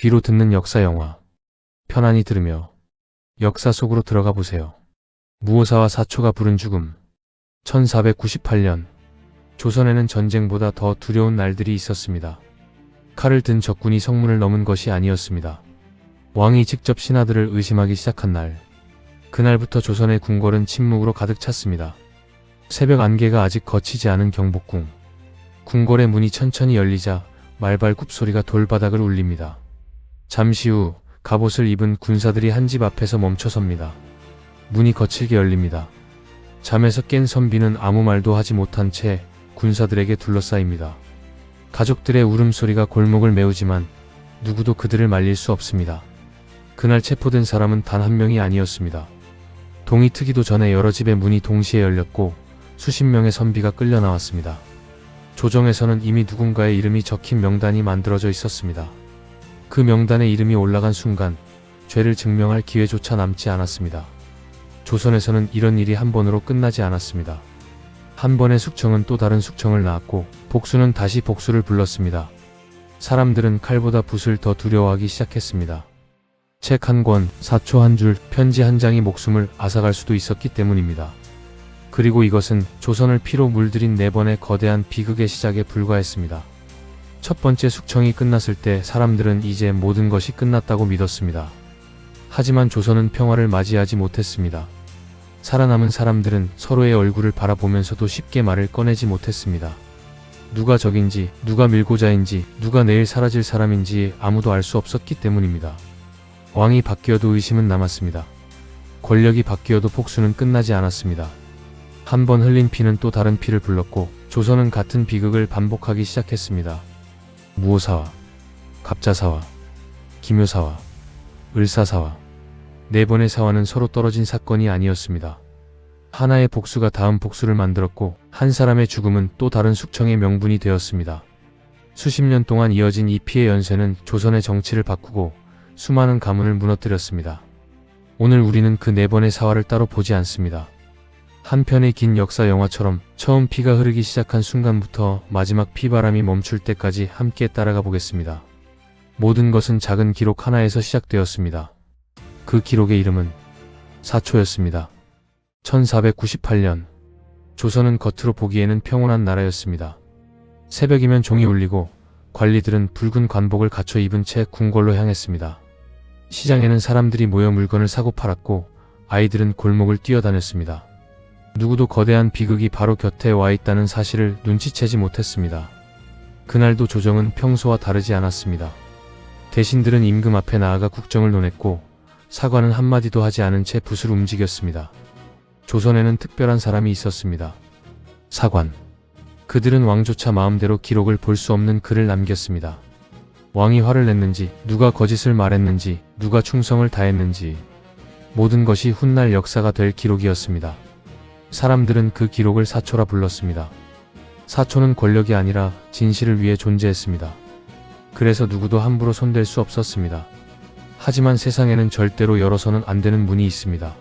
귀로 듣는 역사 영화. 편안히 들으며 역사 속으로 들어가 보세요. 무오사와 사초가 부른 죽음. 1498년 조선에는 전쟁보다 더 두려운 날들이 있었습니다. 칼을 든 적군이 성문을 넘은 것이 아니었습니다. 왕이 직접 신하들을 의심하기 시작한 날. 그날부터 조선의 궁궐은 침묵으로 가득 찼습니다. 새벽 안개가 아직 걷히지 않은 경복궁. 궁궐의 문이 천천히 열리자 말발굽 소리가 돌바닥을 울립니다. 잠시 후 갑옷을 입은 군사들이 한 집 앞에서 멈춰섭니다. 문이 거칠게 열립니다. 잠에서 깬 선비는 아무 말도 하지 못한 채 군사들에게 둘러싸입니다. 가족들의 울음소리가 골목을 메우지만 누구도 그들을 말릴 수 없습니다. 그날 체포된 사람은 단 한 명이 아니었습니다. 동이 트기도 전에 여러 집의 문이 동시에 열렸고 수십 명의 선비가 끌려 나왔습니다. 조정에서는 이미 누군가의 이름이 적힌 명단이 만들어져 있었습니다. 그 명단에 이름이 올라간 순간 죄를 증명할 기회조차 남지 않았습니다. 조선에서는 이런 일이 한 번으로 끝나지 않았습니다. 한 번의 숙청은 또 다른 숙청을 낳았고 복수는 다시 복수를 불렀습니다. 사람들은 칼보다 붓을 더 두려워하기 시작했습니다. 책 한 권, 사초 한 줄, 편지 한 장이 목숨을 앗아갈 수도 있었기 때문입니다. 그리고 이것은 조선을 피로 물들인 네 번의 거대한 비극의 시작에 불과했습니다. 첫 번째 숙청이 끝났을 때 사람들은 이제 모든 것이 끝났다고 믿었습니다. 하지만 조선은 평화를 맞이하지 못했습니다. 살아남은 사람들은 서로의 얼굴을 바라보면서도 쉽게 말을 꺼내지 못했습니다. 누가 적인지, 누가 밀고자인지, 누가 내일 사라질 사람인지 아무도 알 수 없었기 때문입니다. 왕이 바뀌어도 의심은 남았습니다. 권력이 바뀌어도 복수는 끝나지 않았습니다. 한 번 흘린 피는 또 다른 피를 불렀고 조선은 같은 비극을 반복하기 시작했습니다. 무오사와, 갑자사와, 김효사와, 을사사와. 네 번의 사화는 서로 떨어진 사건이 아니었습니다. 하나의 복수가 다음 복수를 만들었고 한 사람의 죽음은 또 다른 숙청의 명분이 되었습니다. 수십 년 동안 이어진 이 피해 연쇄는 조선의 정치를 바꾸고 수많은 가문을 무너뜨렸습니다. 오늘 우리는 그 네 번의 사화를 따로 보지 않습니다. 한 편의 긴 역사 영화처럼 처음 피가 흐르기 시작한 순간부터 마지막 피바람이 멈출 때까지 함께 따라가 보겠습니다. 모든 것은 작은 기록 하나에서 시작되었습니다. 그 기록의 이름은 사초였습니다. 1498년 조선은 겉으로 보기에는 평온한 나라였습니다. 새벽이면 종이 울리고 관리들은 붉은 관복을 갖춰 입은 채 궁궐로 향했습니다. 시장에는 사람들이 모여 물건을 사고 팔았고 아이들은 골목을 뛰어다녔습니다. 누구도 거대한 비극이 바로 곁에 와 있다는 사실을 눈치채지 못했습니다. 그날도 조정은 평소와 다르지 않았습니다. 대신들은 임금 앞에 나아가 국정을 논했고 사관은 한마디도 하지 않은 채 붓을 움직였습니다. 조선에는 특별한 사람이 있었습니다. 사관. 그들은 왕조차 마음대로 기록을 볼 수 없는 글을 남겼습니다. 왕이 화를 냈는지, 누가 거짓을 말했는지, 누가 충성을 다했는지 모든 것이 훗날 역사가 될 기록이었습니다. 사람들은 그 기록을 사초라 불렀습니다. 사초는 권력이 아니라 진실을 위해 존재했습니다. 그래서 누구도 함부로 손댈 수 없었습니다. 하지만 세상에는 절대로 열어서는 안 되는 문이 있습니다.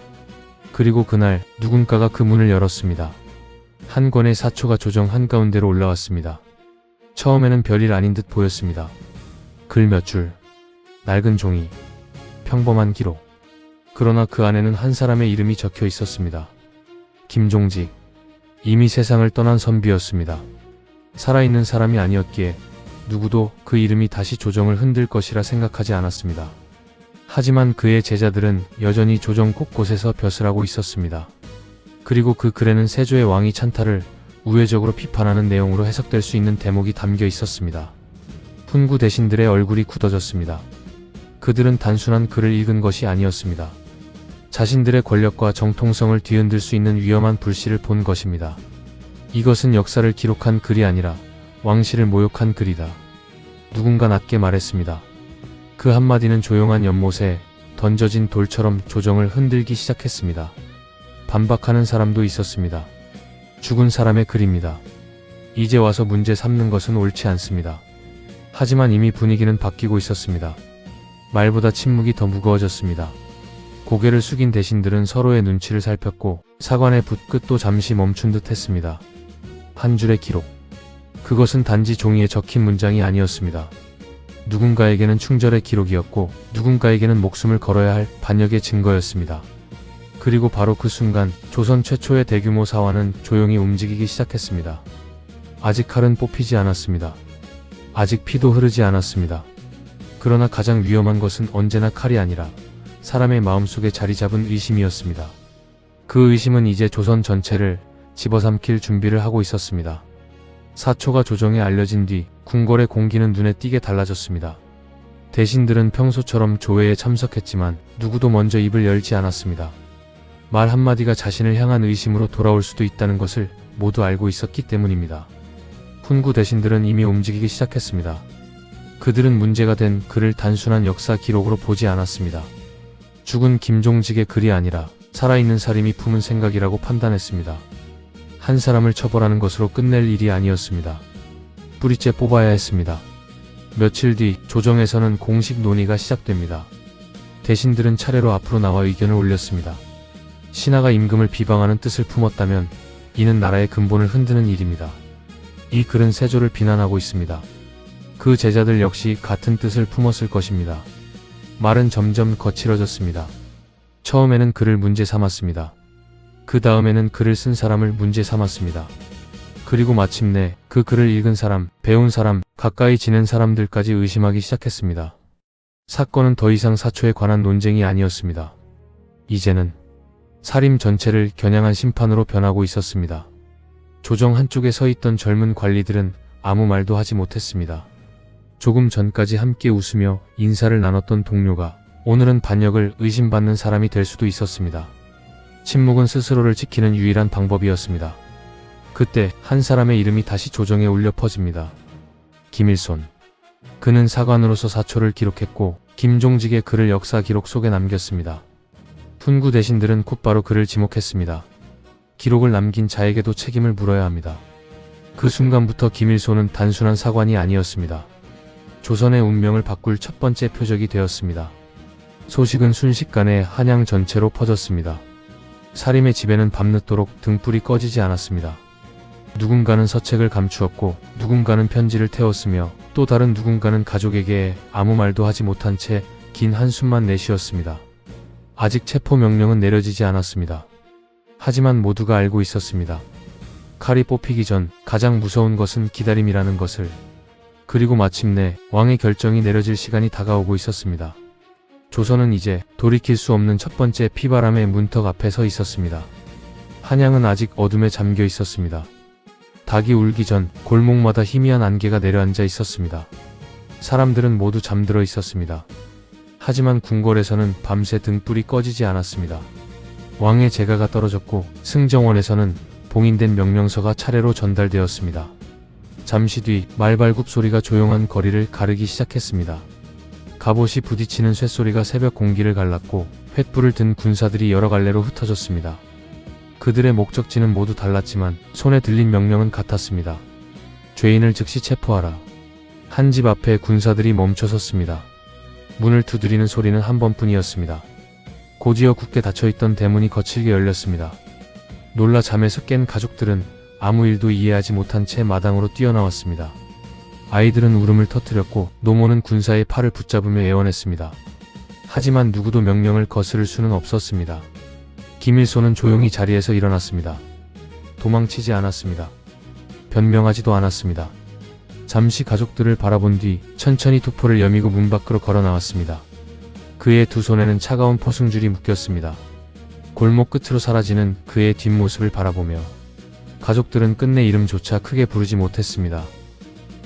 그리고 그날 누군가가 그 문을 열었습니다. 한 권의 사초가 조정 한가운데로 올라왔습니다. 처음에는 별일 아닌 듯 보였습니다. 글 몇 줄, 낡은 종이, 평범한 기록. 그러나 그 안에는 한 사람의 이름이 적혀 있었습니다. 김종직. 이미 세상을 떠난 선비였습니다. 살아있는 사람이 아니었기에 누구도 그 이름이 다시 조정을 흔들 것이라 생각하지 않았습니다. 하지만 그의 제자들은 여전히 조정 곳곳에서 벼슬 하고 있었습니다. 그리고 그 글에는 세조의 왕이 찬탈을 우회적으로 비판하는 내용으로 해석될 수 있는 대목이 담겨 있었습니다. 훈구 대신들의 얼굴이 굳어졌습니다. 그들은 단순한 글을 읽은 것이 아니었습니다. 자신들의 권력과 정통성을 뒤흔들 수 있는 위험한 불씨를 본 것입니다. 이것은 역사를 기록한 글이 아니라 왕실을 모욕한 글이다. 누군가 낮게 말했습니다. 그 한마디는 조용한 연못에 던져진 돌처럼 조정을 흔들기 시작했습니다. 반박하는 사람도 있었습니다. 죽은 사람의 글입니다. 이제 와서 문제 삼는 것은 옳지 않습니다. 하지만 이미 분위기는 바뀌고 있었습니다. 말보다 침묵이 더 무거워졌습니다. 고개를 숙인 대신들은 서로의 눈치를 살폈고 사관의 붓끝도 잠시 멈춘 듯 했습니다. 한 줄의 기록. 그것은 단지 종이에 적힌 문장이 아니었습니다. 누군가에게는 충절의 기록이었고 누군가에게는 목숨을 걸어야 할 반역의 증거였습니다. 그리고 바로 그 순간 조선 최초의 대규모 사화는 조용히 움직이기 시작했습니다. 아직 칼은 뽑히지 않았습니다. 아직 피도 흐르지 않았습니다. 그러나 가장 위험한 것은 언제나 칼이 아니라 사람의 마음속에 자리 잡은 의심이었습니다. 그 의심은 이제 조선 전체를 집어삼킬 준비를 하고 있었습니다. 사초가 조정에 알려진 뒤 궁궐의 공기는 눈에 띄게 달라졌습니다. 대신들은 평소처럼 조회에 참석했지만 누구도 먼저 입을 열지 않았습니다. 말 한마디가 자신을 향한 의심으로 돌아올 수도 있다는 것을 모두 알고 있었기 때문입니다. 훈구 대신들은 이미 움직이기 시작했습니다. 그들은 문제가 된 글을 단순한 역사 기록으로 보지 않았습니다. 죽은 김종직의 글이 아니라 살아있는 사림이 품은 생각이라고 판단했습니다. 한 사람을 처벌하는 것으로 끝낼 일이 아니었습니다. 뿌리째 뽑아야 했습니다. 며칠 뒤 조정에서는 공식 논의가 시작됩니다. 대신들은 차례로 앞으로 나와 의견을 올렸습니다. 신하가 임금을 비방하는 뜻을 품었다면 이는 나라의 근본을 흔드는 일입니다. 이 글은 세조를 비난하고 있습니다. 그 제자들 역시 같은 뜻을 품었을 것입니다. 말은 점점 거칠어졌습니다. 처음에는 글을 문제 삼았습니다. 그 다음에는 글을 쓴 사람을 문제 삼았습니다. 그리고 마침내 그 글을 읽은 사람, 배운 사람, 가까이 지낸 사람들까지 의심하기 시작했습니다. 사건은 더 이상 사초에 관한 논쟁이 아니었습니다. 이제는 사림 전체를 겨냥한 심판으로 변하고 있었습니다. 조정 한쪽에 서 있던 젊은 관리들은 아무 말도 하지 못했습니다. 조금 전까지 함께 웃으며 인사를 나눴던 동료가 오늘은 반역을 의심받는 사람이 될 수도 있었습니다. 침묵은 스스로를 지키는 유일한 방법이었습니다. 그때 한 사람의 이름이 다시 조정에 울려 퍼집니다. 김일손. 그는 사관으로서 사초를 기록했고 김종직의 글을 역사 기록 속에 남겼습니다. 훈구 대신들은 곧바로 그를 지목했습니다. 기록을 남긴 자에게도 책임을 물어야 합니다. 그 순간부터 김일손은 단순한 사관이 아니었습니다. 조선의 운명을 바꿀 첫 번째 표적이 되었습니다. 소식은 순식간에 한양 전체로 퍼졌습니다. 사림의 집에는 밤늦도록 등불이 꺼지지 않았습니다. 누군가는 서책을 감추었고 누군가는 편지를 태웠으며 또 다른 누군가는 가족에게 아무 말도 하지 못한 채 긴 한숨만 내쉬었습니다. 아직 체포 명령은 내려지지 않았습니다. 하지만 모두가 알고 있었습니다. 칼이 뽑히기 전 가장 무서운 것은 기다림이라는 것을. 그리고 마침내 왕의 결정이 내려질 시간이 다가오고 있었습니다. 조선은 이제 돌이킬 수 없는 첫 번째 피바람의 문턱 앞에 서 있었습니다. 한양은 아직 어둠에 잠겨 있었습니다. 닭이 울기 전 골목마다 희미한 안개가 내려앉아 있었습니다. 사람들은 모두 잠들어 있었습니다. 하지만 궁궐에서는 밤새 등불이 꺼지지 않았습니다. 왕의 제가가 떨어졌고 승정원에서는 봉인된 명령서가 차례로 전달되었습니다. 잠시 뒤 말발굽 소리가 조용한 거리를 가르기 시작했습니다. 갑옷이 부딪히는 쇳소리가 새벽 공기를 갈랐고 횃불을 든 군사들이 여러 갈래로 흩어졌습니다. 그들의 목적지는 모두 달랐지만 손에 들린 명령은 같았습니다. 죄인을 즉시 체포하라. 한 집 앞에 군사들이 멈춰섰습니다. 문을 두드리는 소리는 한 번뿐이었습니다. 고지어 굳게 닫혀있던 대문이 거칠게 열렸습니다. 놀라 잠에서 깬 가족들은 아무 일도 이해하지 못한 채 마당으로 뛰어나왔습니다. 아이들은 울음을 터뜨렸고 노모는 군사의 팔을 붙잡으며 애원했습니다. 하지만 누구도 명령을 거스를 수는 없었습니다. 김일손은 조용히 자리에서 일어났습니다. 도망치지 않았습니다. 변명하지도 않았습니다. 잠시 가족들을 바라본 뒤 천천히 투포를 여미고 문 밖으로 걸어 나왔습니다. 그의 두 손에는 차가운 포승줄이 묶였습니다. 골목 끝으로 사라지는 그의 뒷모습을 바라보며 가족들은 끝내 이름조차 크게 부르지 못했습니다.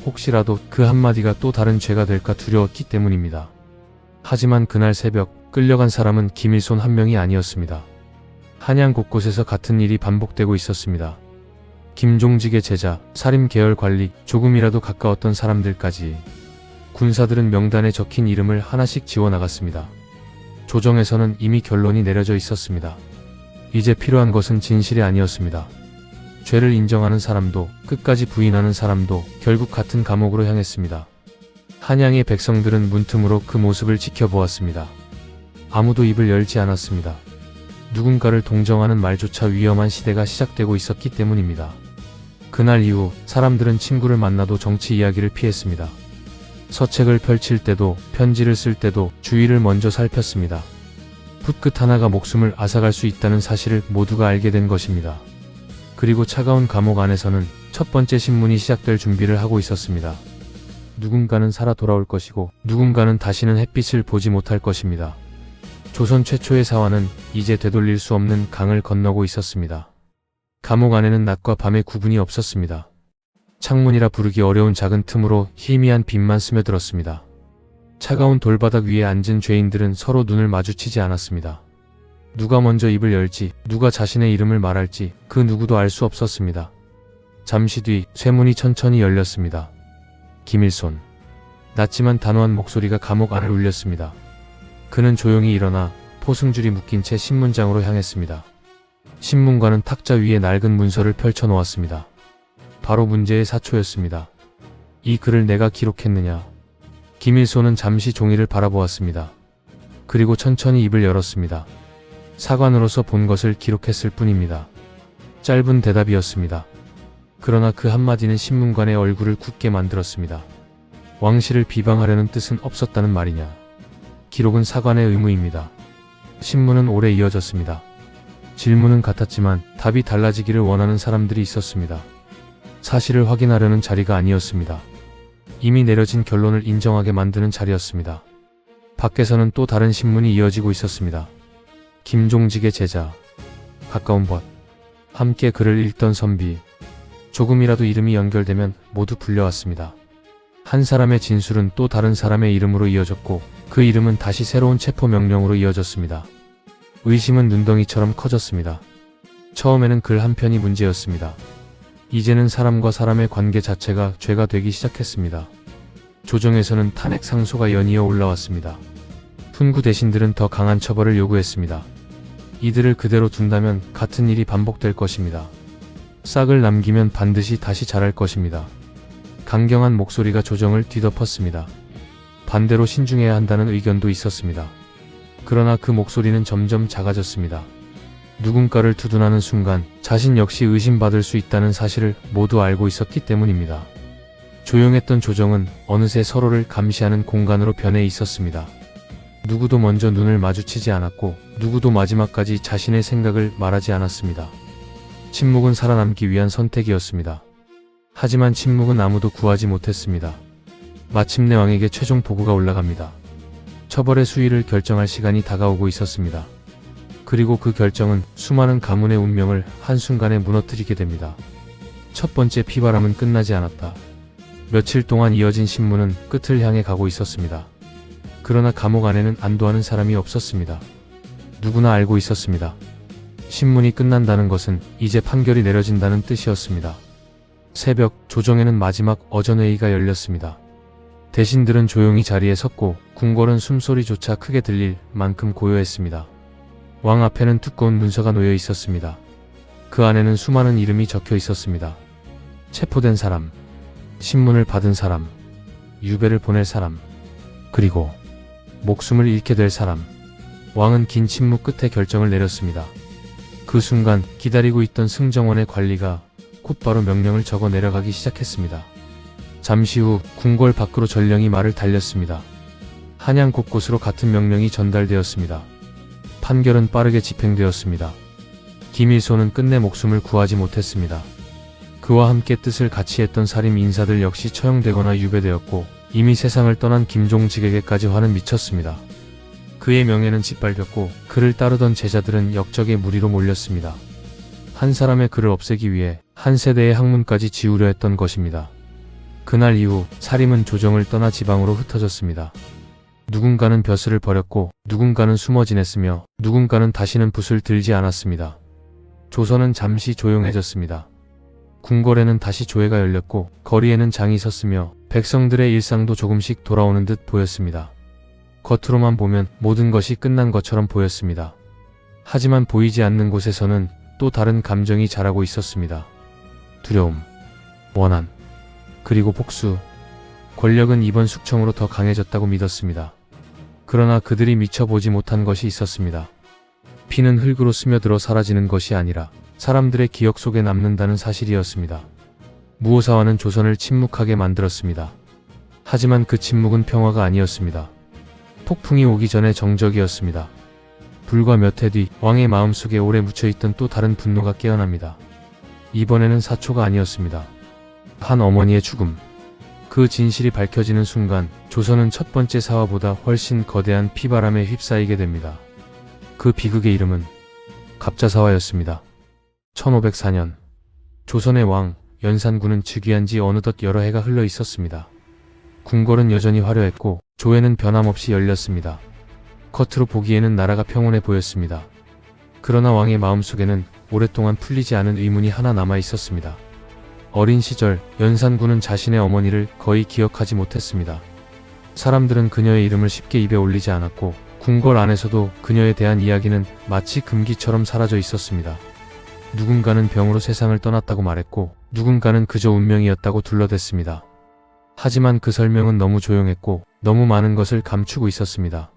혹시라도 그 한마디가 또 다른 죄가 될까 두려웠기 때문입니다. 하지만 그날 새벽 끌려간 사람은 김일손 한 명이 아니었습니다. 한양 곳곳에서 같은 일이 반복되고 있었습니다. 김종직의 제자, 사림 계열 관리, 조금이라도 가까웠던 사람들까지 군사들은 명단에 적힌 이름을 하나씩 지워나갔습니다. 조정에서는 이미 결론이 내려져 있었습니다. 이제 필요한 것은 진실이 아니었습니다. 죄를 인정하는 사람도 끝까지 부인하는 사람도 결국 같은 감옥으로 향했습니다. 한양의 백성들은 문틈으로 그 모습을 지켜보았습니다. 아무도 입을 열지 않았습니다. 누군가를 동정하는 말조차 위험한 시대가 시작되고 있었기 때문입니다. 그날 이후 사람들은 친구를 만나도 정치 이야기를 피했습니다. 서책을 펼칠 때도 편지를 쓸 때도 주위를 먼저 살폈습니다. 붓끝 하나가 목숨을 앗아갈 수 있다는 사실을 모두가 알게 된 것입니다. 그리고 차가운 감옥 안에서는 첫 번째 신문이 시작될 준비를 하고 있었습니다. 누군가는 살아 돌아올 것이고 누군가는 다시는 햇빛을 보지 못할 것입니다. 조선 최초의 사화는 이제 되돌릴 수 없는 강을 건너고 있었습니다. 감옥 안에는 낮과 밤의 구분이 없었습니다. 창문이라 부르기 어려운 작은 틈으로 희미한 빛만 스며들었습니다. 차가운 돌바닥 위에 앉은 죄인들은 서로 눈을 마주치지 않았습니다. 누가 먼저 입을 열지, 누가 자신의 이름을 말할지 그 누구도 알 수 없었습니다. 잠시 뒤 쇠문이 천천히 열렸습니다. 김일손. 낮지만 단호한 목소리가 감옥 안을 울렸습니다. 그는 조용히 일어나 포승줄이 묶인 채 신문장으로 향했습니다. 신문과는 탁자 위에 낡은 문서를 펼쳐 놓았습니다. 바로 문제의 사초였습니다. 이 글을 내가 기록했느냐? 김일손은 잠시 종이를 바라보았습니다. 그리고 천천히 입을 열었습니다. 사관으로서 본 것을 기록했을 뿐입니다. 짧은 대답이었습니다. 그러나 그 한마디는 신문관의 얼굴을 굳게 만들었습니다. 왕실을 비방하려는 뜻은 없었다는 말이냐? 기록은 사관의 의무입니다. 신문은 오래 이어졌습니다. 질문은 같았지만 답이 달라지기를 원하는 사람들이 있었습니다. 사실을 확인하려는 자리가 아니었습니다. 이미 내려진 결론을 인정하게 만드는 자리였습니다. 밖에서는 또 다른 신문이 이어지고 있었습니다. 김종직의 제자, 가까운 벗, 함께 글을 읽던 선비, 조금이라도 이름이 연결되면 모두 불려왔습니다. 한 사람의 진술은 또 다른 사람의 이름으로 이어졌고 그 이름은 다시 새로운 체포 명령으로 이어졌습니다. 의심은 눈덩이처럼 커졌습니다. 처음에는 글 한 편이 문제였습니다. 이제는 사람과 사람의 관계 자체가 죄가 되기 시작했습니다. 조정에서는 탄핵 상소가 연이어 올라왔습니다. 훈구 대신들은 더 강한 처벌을 요구했습니다. 이들을 그대로 둔다면 같은 일이 반복될 것입니다. 싹을 남기면 반드시 다시 자랄 것입니다. 강경한 목소리가 조정을 뒤덮었습니다. 반대로 신중해야 한다는 의견도 있었습니다. 그러나 그 목소리는 점점 작아졌습니다. 누군가를 두둔하는 순간 자신 역시 의심받을 수 있다는 사실을 모두 알고 있었기 때문입니다. 조용했던 조정은 어느새 서로를 감시하는 공간으로 변해 있었습니다. 누구도 먼저 눈을 마주치지 않았고 누구도 마지막까지 자신의 생각을 말하지 않았습니다. 침묵은 살아남기 위한 선택이었습니다. 하지만 침묵은 아무도 구하지 못했습니다. 마침내 왕에게 최종 보고가 올라갑니다. 처벌의 수위를 결정할 시간이 다가오고 있었습니다. 그리고 그 결정은 수많은 가문의 운명을 한순간에 무너뜨리게 됩니다. 첫 번째 피바람은 끝나지 않았다. 며칠 동안 이어진 신문은 끝을 향해 가고 있었습니다. 그러나 감옥 안에는 안도하는 사람이 없었습니다. 누구나 알고 있었습니다. 신문이 끝난다는 것은 이제 판결이 내려진다는 뜻이었습니다. 새벽, 조정에는 마지막 어전회의가 열렸습니다. 대신들은 조용히 자리에 섰고 궁궐은 숨소리조차 크게 들릴 만큼 고요했습니다. 왕 앞에는 두꺼운 문서가 놓여 있었습니다. 그 안에는 수많은 이름이 적혀 있었습니다. 체포된 사람, 신문을 받은 사람, 유배를 보낼 사람, 그리고 목숨을 잃게 될 사람. 왕은 긴 침묵 끝에 결정을 내렸습니다. 그 순간 기다리고 있던 승정원의 관리가 곧바로 명령을 적어 내려가기 시작했습니다. 잠시 후 궁궐 밖으로 전령이 말을 달렸습니다. 한양 곳곳으로 같은 명령이 전달되었습니다. 판결은 빠르게 집행되었습니다. 김일손은 끝내 목숨을 구하지 못했습니다. 그와 함께 뜻을 같이 했던 살인 인사들 역시 처형되거나 유배되었고 이미 세상을 떠난 김종직에게까지 화는 미쳤습니다. 그의 명예는 짓밟혔고 그를 따르던 제자들은 역적의 무리로 몰렸습니다. 한 사람의 그를 없애기 위해 한 세대의 학문까지 지우려 했던 것입니다. 그날 이후 사림은 조정을 떠나 지방으로 흩어졌습니다. 누군가는 벼슬을 버렸고 누군가는 숨어 지냈으며 누군가는 다시는 붓을 들지 않았습니다. 조선은 잠시 조용해졌습니다. 궁궐에는 다시 조회가 열렸고 거리에는 장이 섰으며 백성들의 일상도 조금씩 돌아오는 듯 보였습니다. 겉으로만 보면 모든 것이 끝난 것처럼 보였습니다. 하지만 보이지 않는 곳에서는 또 다른 감정이 자라고 있었습니다. 두려움, 원한, 그리고 복수. 권력은 이번 숙청으로 더 강해졌다고 믿었습니다. 그러나 그들이 미처 보지 못한 것이 있었습니다. 피는 흙으로 스며들어 사라지는 것이 아니라 사람들의 기억 속에 남는다는 사실이었습니다. 무오사화는 조선을 침묵하게 만들었습니다. 하지만 그 침묵은 평화가 아니었습니다. 폭풍이 오기 전에 정적이었습니다. 불과 몇 해 뒤 왕의 마음속에 오래 묻혀있던 또 다른 분노가 깨어납니다. 이번에는 사초가 아니었습니다. 한 어머니의 죽음. 그 진실이 밝혀지는 순간 조선은 첫 번째 사화보다 훨씬 거대한 피바람에 휩싸이게 됩니다. 그 비극의 이름은 갑자사화였습니다. 1504년 조선의 왕 연산군은 즉위한 지 어느덧 여러 해가 흘러 있었습니다. 궁궐은 여전히 화려했고 조회는 변함없이 열렸습니다. 겉으로 보기에는 나라가 평온해 보였습니다. 그러나 왕의 마음속에는 오랫동안 풀리지 않은 의문이 하나 남아 있었습니다. 어린 시절 연산군은 자신의 어머니를 거의 기억하지 못했습니다. 사람들은 그녀의 이름을 쉽게 입에 올리지 않았고 궁궐 안에서도 그녀에 대한 이야기는 마치 금기처럼 사라져 있었습니다. 누군가는 병으로 세상을 떠났다고 말했고 누군가는 그저 운명이었다고 둘러댔습니다. 하지만 그 설명은 너무 조용했고 너무 많은 것을 감추고 있었습니다.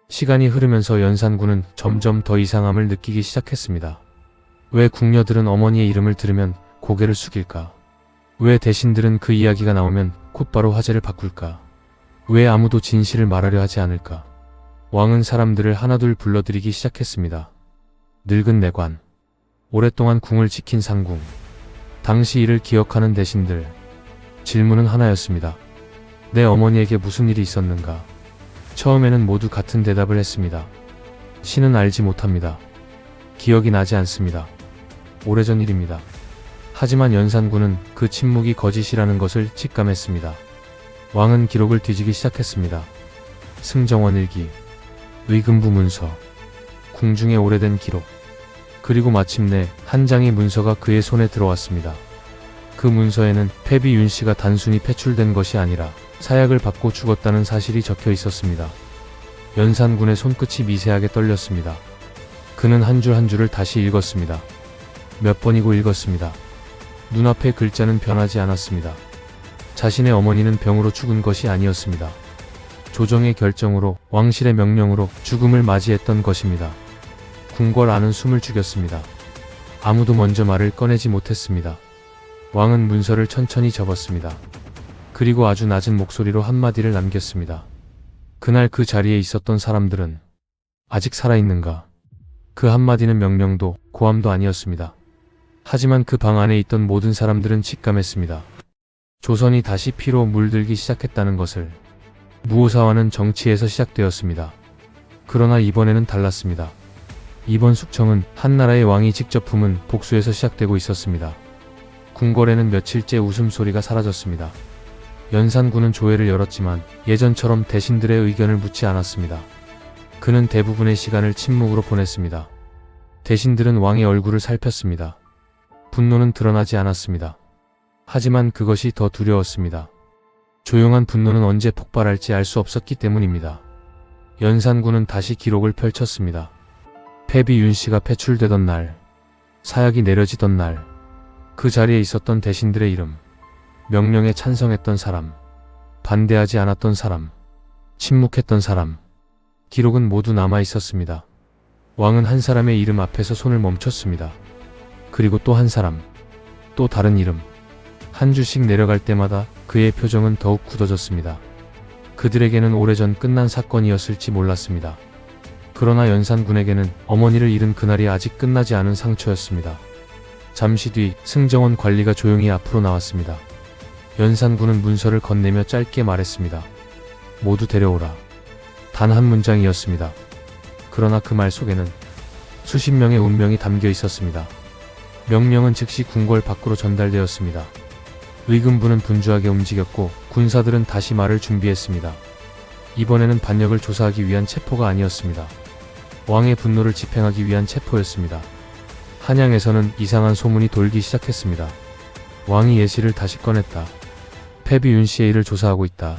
시간이 흐르면서 연산군은 점점 더 이상함을 느끼기 시작했습니다. 왜 궁녀들은 어머니의 이름을 들으면 고개를 숙일까? 왜 대신들은 그 이야기가 나오면 곧바로 화제를 바꿀까? 왜 아무도 진실을 말하려 하지 않을까? 왕은 사람들을 하나둘 불러들이기 시작했습니다. 늙은 내관, 오랫동안 궁을 지킨 상궁, 당시 이를 기억하는 대신들. 질문은 하나였습니다. 내 어머니에게 무슨 일이 있었는가? 처음에는 모두 같은 대답을 했습니다. 신은 알지 못합니다. 기억이 나지 않습니다. 오래전 일입니다. 하지만 연산군은 그 침묵이 거짓이라는 것을 직감했습니다. 왕은 기록을 뒤지기 시작했습니다. 승정원 일기, 의금부 문서, 궁중의 오래된 기록, 그리고 마침내 한 장의 문서가 그의 손에 들어왔습니다. 그 문서에는 패비 윤씨가 단순히 패출된 것이 아니라 사약을 받고 죽었다는 사실이 적혀 있었습니다. 연산군의 손끝이 미세하게 떨렸습니다. 그는 한 줄 한 줄을 다시 읽었습니다. 몇 번이고 읽었습니다. 눈앞의 글자는 변하지 않았습니다. 자신의 어머니는 병으로 죽은 것이 아니었습니다. 조정의 결정으로, 왕실의 명령으로 죽음을 맞이했던 것입니다. 궁궐 안은 숨을 죽였습니다. 아무도 먼저 말을 꺼내지 못했습니다. 왕은 문서를 천천히 접었습니다. 그리고 아주 낮은 목소리로 한마디를 남겼습니다. 그날 그 자리에 있었던 사람들은 아직 살아있는가? 그 한마디는 명령도 고함도 아니었습니다. 하지만 그 방 안에 있던 모든 사람들은 직감했습니다. 조선이 다시 피로 물들기 시작했다는 것을. 무오사화는 정치에서 시작되었습니다. 그러나 이번에는 달랐습니다. 이번 숙청은 한 나라의 왕이 직접 품은 복수에서 시작되고 있었습니다. 궁궐에는 며칠째 웃음소리가 사라졌습니다. 연산군은 조회를 열었지만 예전처럼 대신들의 의견을 묻지 않았습니다. 그는 대부분의 시간을 침묵으로 보냈습니다. 대신들은 왕의 얼굴을 살폈습니다. 분노는 드러나지 않았습니다. 하지만 그것이 더 두려웠습니다. 조용한 분노는 언제 폭발할지 알 수 없었기 때문입니다. 연산군은 다시 기록을 펼쳤습니다. 패비 윤씨가 패출되던 날, 사약이 내려지던 날, 그 자리에 있었던 대신들의 이름, 명령에 찬성했던 사람, 반대하지 않았던 사람, 침묵했던 사람, 기록은 모두 남아 있었습니다. 왕은 한 사람의 이름 앞에서 손을 멈췄습니다. 그리고 또 한 사람, 또 다른 이름, 한 줄씩 내려갈 때마다 그의 표정은 더욱 굳어졌습니다. 그들에게는 오래전 끝난 사건이었을지 몰랐습니다. 그러나 연산군에게는 어머니를 잃은 그날이 아직 끝나지 않은 상처였습니다. 잠시 뒤 승정원 관리가 조용히 앞으로 나왔습니다. 연산군은 문서를 건네며 짧게 말했습니다. 모두 데려오라. 단 한 문장이었습니다. 그러나 그 말 속에는 수십 명의 운명이 담겨 있었습니다. 명령은 즉시 궁궐 밖으로 전달되었습니다. 의금부는 분주하게 움직였고 군사들은 다시 말을 준비했습니다. 이번에는 반역을 조사하기 위한 체포가 아니었습니다. 왕의 분노를 집행하기 위한 체포였습니다. 한양에서는 이상한 소문이 돌기 시작했습니다. 왕이 예시를 다시 꺼냈다. 패비 윤씨의 일을 조사하고 있다.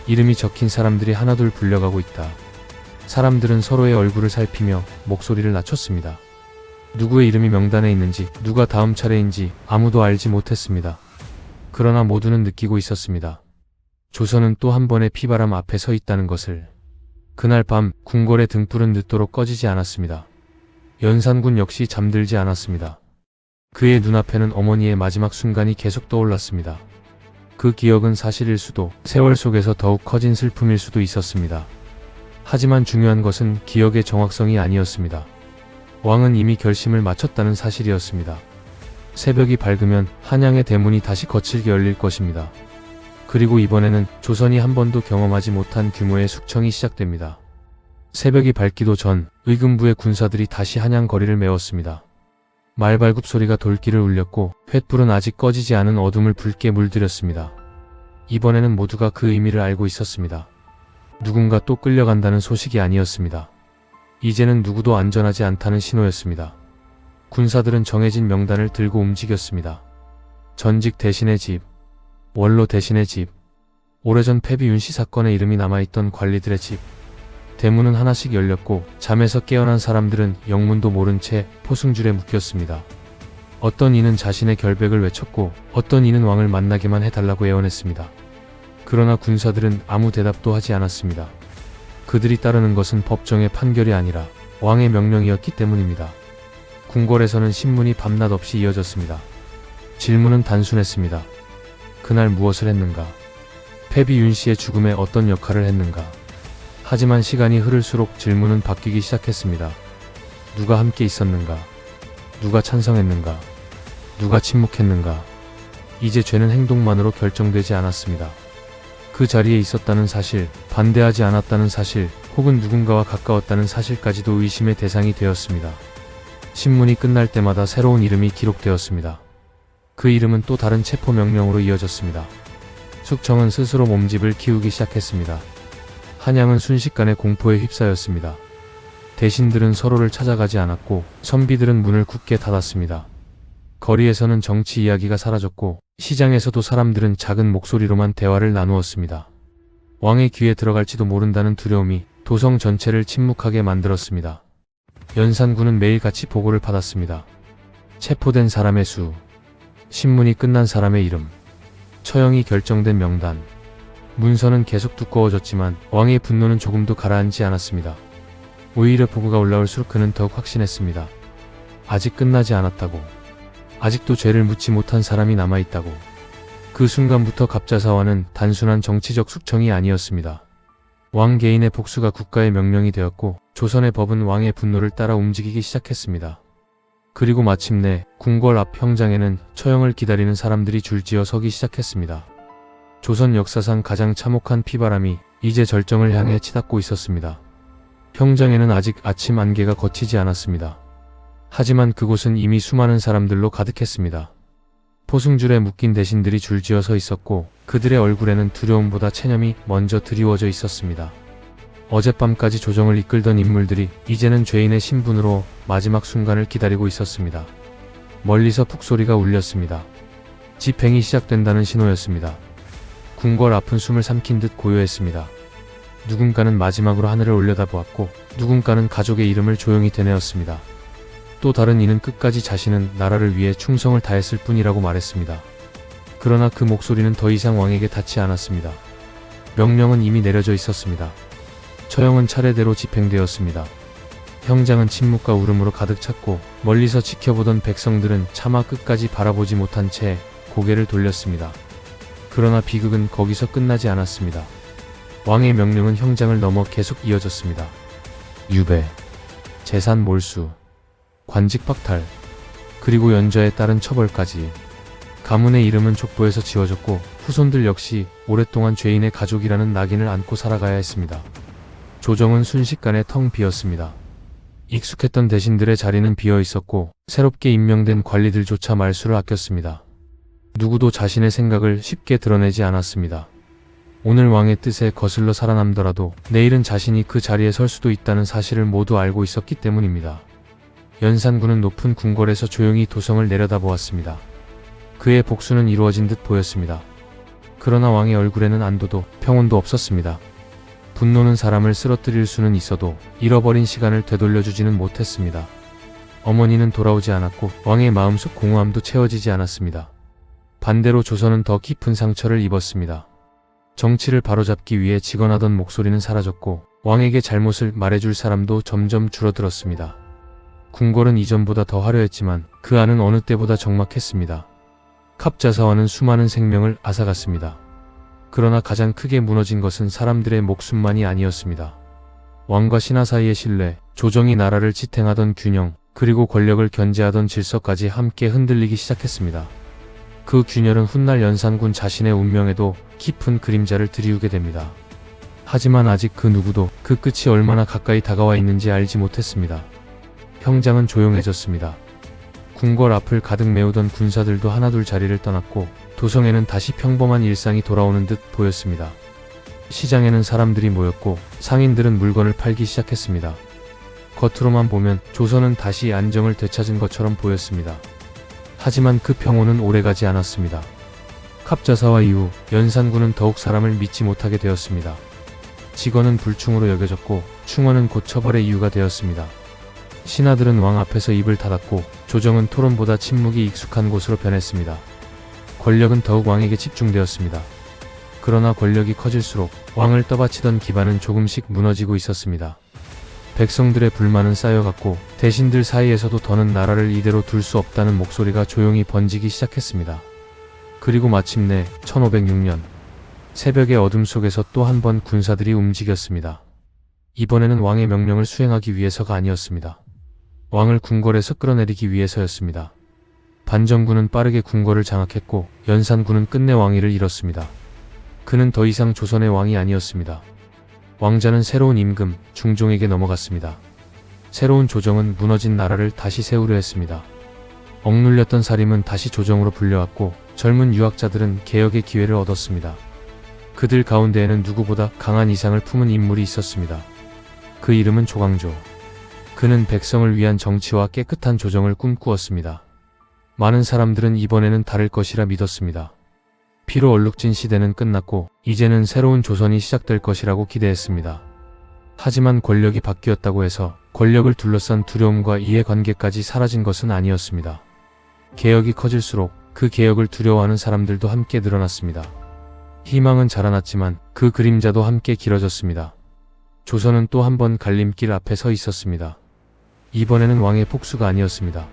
이름이 적힌 사람들이 하나둘 불려가고 있다. 사람들은 서로의 얼굴을 살피며 목소리를 낮췄습니다. 누구의 이름이 명단에 있는지, 누가 다음 차례인지 아무도 알지 못했습니다. 그러나 모두는 느끼고 있었습니다. 조선은 또 한 번의 피바람 앞에 서 있다는 것을. 그날 밤 궁궐의 등불은 늦도록 꺼지지 않았습니다. 연산군 역시 잠들지 않았습니다. 그의 눈앞에는 어머니의 마지막 순간이 계속 떠올랐습니다. 그 기억은 사실일 수도, 세월 속에서 더욱 커진 슬픔일 수도 있었습니다. 하지만 중요한 것은 기억의 정확성이 아니었습니다. 왕은 이미 결심을 마쳤다는 사실이었습니다. 새벽이 밝으면 한양의 대문이 다시 거칠게 열릴 것입니다. 그리고 이번에는 조선이 한 번도 경험하지 못한 규모의 숙청이 시작됩니다. 새벽이 밝기도 전 의금부의 군사들이 다시 한양 거리를 메웠습니다. 말발굽 소리가 돌길을 울렸고 횃불은 아직 꺼지지 않은 어둠을 붉게 물들였습니다. 이번에는 모두가 그 의미를 알고 있었습니다. 누군가 또 끌려간다는 소식이 아니었습니다. 이제는 누구도 안전하지 않다는 신호였습니다. 군사들은 정해진 명단을 들고 움직였습니다. 전직 대신의 집, 원로 대신의 집, 오래전 패비 윤씨 사건에 이름이 남아있던 관리들의 집. 대문은 하나씩 열렸고 잠에서 깨어난 사람들은 영문도 모른 채 포승줄에 묶였습니다. 어떤 이는 자신의 결백을 외쳤고 어떤 이는 왕을 만나게만 해달라고 애원했습니다. 그러나 군사들은 아무 대답도 하지 않았습니다. 그들이 따르는 것은 법정의 판결이 아니라 왕의 명령이었기 때문입니다. 궁궐에서는 신문이 밤낮 없이 이어졌습니다. 질문은 단순했습니다. 그날 무엇을 했는가? 패비 윤씨의 죽음에 어떤 역할을 했는가? 하지만 시간이 흐를수록 질문은 바뀌기 시작했습니다. 누가 함께 있었는가? 누가 찬성했는가? 누가 침묵했는가? 이제 죄는 행동만으로 결정되지 않았습니다. 그 자리에 있었다는 사실, 반대하지 않았다는 사실, 혹은 누군가와 가까웠다는 사실까지도 의심의 대상이 되었습니다. 신문이 끝날 때마다 새로운 이름이 기록되었습니다. 그 이름은 또 다른 체포명령으로 이어졌습니다. 숙청은 스스로 몸집을 키우기 시작했습니다. 한양은 순식간에 공포에 휩싸였습니다. 대신들은 서로를 찾아가지 않았고 선비들은 문을 굳게 닫았습니다. 거리에서는 정치 이야기가 사라졌고 시장에서도 사람들은 작은 목소리로만 대화를 나누었습니다. 왕의 귀에 들어갈지도 모른다는 두려움이 도성 전체를 침묵하게 만들었습니다. 연산군은 매일같이 보고를 받았습니다. 체포된 사람의 수, 신문이 끝난 사람의 이름, 처형이 결정된 명단. 문서는 계속 두꺼워졌지만 왕의 분노는 조금도 가라앉지 않았습니다. 오히려 보고가 올라올수록 그는 더욱 확신했습니다. 아직 끝나지 않았다고. 아직도 죄를 묻지 못한 사람이 남아있다고. 그 순간부터 갑자사화는 단순한 정치적 숙청이 아니었습니다. 왕 개인의 복수가 국가의 명령이 되었고 조선의 법은 왕의 분노를 따라 움직이기 시작했습니다. 그리고 마침내 궁궐 앞 형장에는 처형을 기다리는 사람들이 줄지어 서기 시작했습니다. 조선 역사상 가장 참혹한 피바람이 이제 절정을 향해 치닫고 있었습니다. 형장에는 아직 아침 안개가 걷히지 않았습니다. 하지만 그곳은 이미 수많은 사람들로 가득했습니다. 포승줄에 묶인 대신들이 줄지어 서 있었고 그들의 얼굴에는 두려움보다 체념이 먼저 드리워져 있었습니다. 어젯밤까지 조정을 이끌던 인물들이 이제는 죄인의 신분으로 마지막 순간을 기다리고 있었습니다. 멀리서 푹소리가 울렸습니다. 집행이 시작된다는 신호였습니다. 궁궐 앞은 숨을 삼킨 듯 고요했습니다. 누군가는 마지막으로 하늘을 올려다보았고 누군가는 가족의 이름을 조용히 되뇌었습니다. 또 다른 이는 끝까지 자신은 나라를 위해 충성을 다했을 뿐이라고 말했습니다. 그러나 그 목소리는 더 이상 왕에게 닿지 않았습니다. 명령은 이미 내려져 있었습니다. 처형은 차례대로 집행되었습니다. 형장은 침묵과 울음으로 가득 찼고 멀리서 지켜보던 백성들은 차마 끝까지 바라보지 못한 채 고개를 돌렸습니다. 그러나 비극은 거기서 끝나지 않았습니다. 왕의 명령은 형장을 넘어 계속 이어졌습니다. 유배, 재산 몰수, 관직 박탈, 그리고 연좌에 따른 처벌까지. 가문의 이름은 족보에서 지워졌고 후손들 역시 오랫동안 죄인의 가족이라는 낙인을 안고 살아가야 했습니다. 조정은 순식간에 텅 비었습니다. 익숙했던 대신들의 자리는 비어 있었고 새롭게 임명된 관리들조차 말수를 아꼈습니다. 누구도 자신의 생각을 쉽게 드러내지 않았습니다. 오늘 왕의 뜻에 거슬러 살아남더라도 내일은 자신이 그 자리에 설 수도 있다는 사실을 모두 알고 있었기 때문입니다. 연산군은 높은 궁궐에서 조용히 도성을 내려다보았습니다. 그의 복수는 이루어진 듯 보였습니다. 그러나 왕의 얼굴에는 안도도 평온도 없었습니다. 분노는 사람을 쓰러뜨릴 수는 있어도 잃어버린 시간을 되돌려주지는 못했습니다. 어머니는 돌아오지 않았고 왕의 마음속 공허함도 채워지지 않았습니다. 반대로 조선은 더 깊은 상처를 입었습니다. 정치를 바로잡기 위해 직언하던 목소리는 사라졌고 왕에게 잘못을 말해줄 사람도 점점 줄어들었습니다. 궁궐은 이전보다 더 화려했지만 그 안은 어느 때보다 적막했습니다. 갑자사화는 수많은 생명을 앗아갔습니다. 그러나 가장 크게 무너진 것은 사람들의 목숨만이 아니었습니다. 왕과 신하 사이의 신뢰, 조정이 나라를 지탱하던 균형, 그리고 권력을 견제하던 질서까지 함께 흔들리기 시작했습니다. 그 균열은 훗날 연산군 자신의 운명에도 깊은 그림자를 들이우게 됩니다. 하지만 아직 그 누구도 그 끝이 얼마나 가까이 다가와 있는지 알지 못했습니다. 평장은 조용해졌습니다. 궁궐 앞을 가득 메우던 군사들도 하나둘 자리를 떠났고 도성에는 다시 평범한 일상이 돌아오는 듯 보였습니다. 시장에는 사람들이 모였고 상인들은 물건을 팔기 시작했습니다. 겉으로만 보면 조선은 다시 안정을 되찾은 것처럼 보였습니다. 하지만 그 평온은 오래가지 않았습니다. 갑자사화 이후 연산군은 더욱 사람을 믿지 못하게 되었습니다. 직원은 불충으로 여겨졌고 충원은 곧 처벌의 이유가 되었습니다. 신하들은 왕 앞에서 입을 닫았고 조정은 토론보다 침묵이 익숙한 곳으로 변했습니다. 권력은 더욱 왕에게 집중되었습니다. 그러나 권력이 커질수록 왕을 떠받치던 기반은 조금씩 무너지고 있었습니다. 백성들의 불만은 쌓여갔고 대신들 사이에서도 더는 나라를 이대로 둘 수 없다는 목소리가 조용히 번지기 시작했습니다. 그리고 마침내 1506년 새벽의 어둠 속에서 또 한 번 군사들이 움직였습니다. 이번에는 왕의 명령을 수행하기 위해서가 아니었습니다. 왕을 궁궐에서 끌어내리기 위해서였습니다. 반정군은 빠르게 궁궐을 장악했고 연산군은 끝내 왕위를 잃었습니다. 그는 더 이상 조선의 왕이 아니었습니다. 왕자는 새로운 임금, 중종에게 넘어갔습니다. 새로운 조정은 무너진 나라를 다시 세우려 했습니다. 억눌렸던 사림은 다시 조정으로 불려왔고 젊은 유학자들은 개혁의 기회를 얻었습니다. 그들 가운데에는 누구보다 강한 이상을 품은 인물이 있었습니다. 그 이름은 조광조. 그는 백성을 위한 정치와 깨끗한 조정을 꿈꾸었습니다. 많은 사람들은 이번에는 다를 것이라 믿었습니다. 피로 얼룩진 시대는 끝났고 이제는 새로운 조선이 시작될 것이라고 기대했습니다. 하지만 권력이 바뀌었다고 해서 권력을 둘러싼 두려움과 이해관계까지 사라진 것은 아니었습니다. 개혁이 커질수록 그 개혁을 두려워하는 사람들도 함께 늘어났습니다. 희망은 자라났지만 그 그림자도 함께 길어졌습니다. 조선은 또 한 번 갈림길 앞에 서 있었습니다. 이번에는 왕의 폭수가 아니었습니다.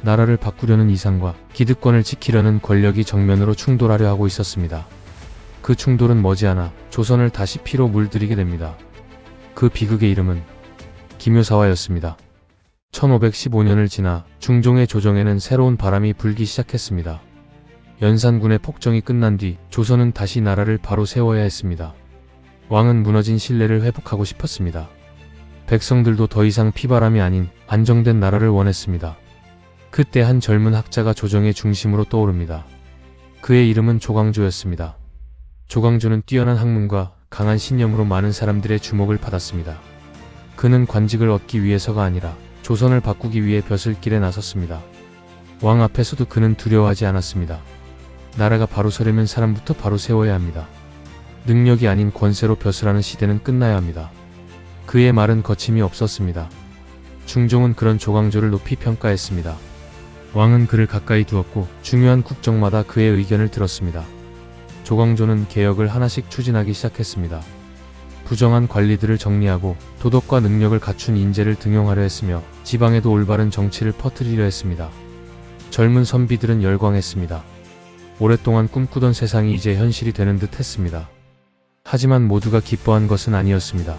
나라를 바꾸려는 이상과 기득권을 지키려는 권력이 정면으로 충돌하려 하고 있었습니다. 그 충돌은 머지않아 조선을 다시 피로 물들이게 됩니다. 그 비극의 이름은 김효사화였습니다. 1515년을 지나 중종의 조정에는 새로운 바람이 불기 시작했습니다. 연산군의 폭정이 끝난 뒤 조선은 다시 나라를 바로 세워야 했습니다. 왕은 무너진 신뢰를 회복하고 싶었습니다. 백성들도 더 이상 피바람이 아닌 안정된 나라를 원했습니다. 그때 한 젊은 학자가 조정의 중심으로 떠오릅니다. 그의 이름은 조광조였습니다. 조광조는 뛰어난 학문과 강한 신념으로 많은 사람들의 주목을 받았습니다. 그는 관직을 얻기 위해서가 아니라 조선을 바꾸기 위해 벼슬길에 나섰습니다. 왕 앞에서도 그는 두려워하지 않았습니다. 나라가 바로 서려면 사람부터 바로 세워야 합니다. 능력이 아닌 권세로 벼슬하는 시대는 끝나야 합니다. 그의 말은 거침이 없었습니다. 중종은 그런 조광조를 높이 평가했습니다. 왕은 그를 가까이 두었고 중요한 국정마다 그의 의견을 들었습니다. 조광조는 개혁을 하나씩 추진하기 시작했습니다. 부정한 관리들을 정리하고 도덕과 능력을 갖춘 인재를 등용하려 했으며 지방에도 올바른 정치를 퍼뜨리려 했습니다. 젊은 선비들은 열광했습니다. 오랫동안 꿈꾸던 세상이 이제 현실이 되는 듯 했습니다. 하지만 모두가 기뻐한 것은 아니었습니다.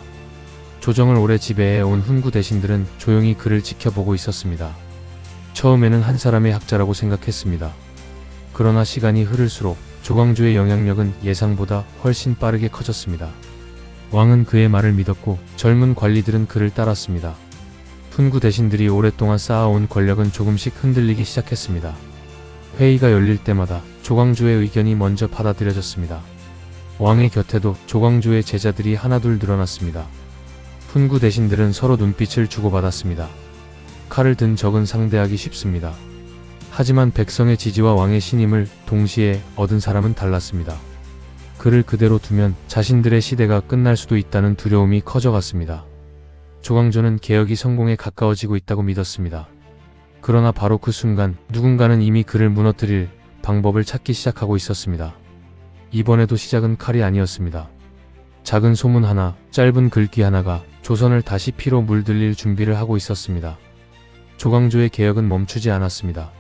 조정을 오래 지배해온 훈구 대신들은 조용히 그를 지켜보고 있었습니다. 처음에는 한 사람의 학자라고 생각했습니다. 그러나 시간이 흐를수록 조광조의 영향력은 예상보다 훨씬 빠르게 커졌습니다. 왕은 그의 말을 믿었고 젊은 관리들은 그를 따랐습니다. 훈구 대신들이 오랫동안 쌓아온 권력은 조금씩 흔들리기 시작했습니다. 회의가 열릴 때마다 조광조의 의견이 먼저 받아들여졌습니다. 왕의 곁에도 조광조의 제자들이 하나둘 늘어났습니다. 훈구 대신들은 서로 눈빛을 주고받았습니다. 칼을 든 적은 상대하기 쉽습니다. 하지만 백성의 지지와 왕의 신임을 동시에 얻은 사람은 달랐습니다. 그를 그대로 두면 자신들의 시대가 끝날 수도 있다는 두려움이 커져갔습니다. 조광조는 개혁이 성공에 가까워지고 있다고 믿었습니다. 그러나 바로 그 순간 누군가는 이미 그를 무너뜨릴 방법을 찾기 시작하고 있었습니다. 이번에도 시작은 칼이 아니었습니다. 작은 소문 하나, 짧은 글귀 하나가 조선을 다시 피로 물들일 준비를 하고 있었습니다. 조광조의 개혁은 멈추지 않았습니다.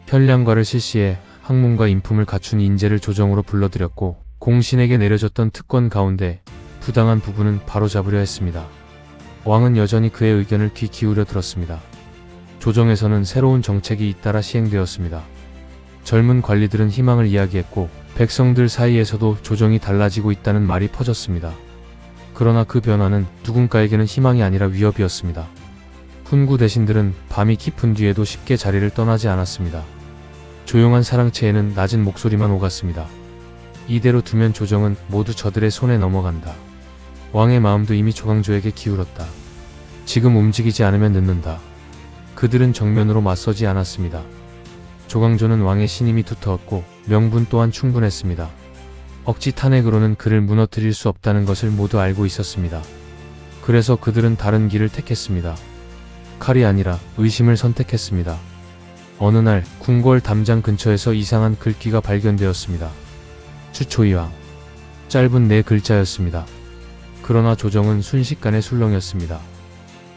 편량과를 실시해 학문과 인품을 갖춘 인재를 조정으로 불러들였고 공신에게 내려졌던 특권 가운데 부당한 부분은 바로잡으려 했습니다. 왕은 여전히 그의 의견을 귀 기울여 들었습니다. 조정에서는 새로운 정책이 잇따라 시행되었습니다. 젊은 관리들은 희망을 이야기했고 백성들 사이에서도 조정이 달라지고 있다는 말이 퍼졌습니다. 그러나 그 변화는 누군가에게는 희망이 아니라 위협이었습니다. 훈구 대신들은 밤이 깊은 뒤에도 쉽게 자리를 떠나지 않았습니다. 조용한 사랑채에는 낮은 목소리만 오갔습니다. 이대로 두면 조정은 모두 저들의 손에 넘어간다. 왕의 마음도 이미 조광조에게 기울었다. 지금 움직이지 않으면 늦는다. 그들은 정면으로 맞서지 않았습니다. 조광조는 왕의 신임이 두터웠고 명분 또한 충분했습니다. 억지 탄핵으로는 그를 무너뜨릴 수 없다는 것을 모두 알고 있었습니다. 그래서 그들은 다른 길을 택했습니다. 칼이 아니라 의심을 선택했습니다. 어느 날 궁궐 담장 근처에서 이상한 글귀가 발견되었습니다. 추초이왕. 짧은 4글자였습니다. 그러나 조정은 순식간에 술렁였습니다.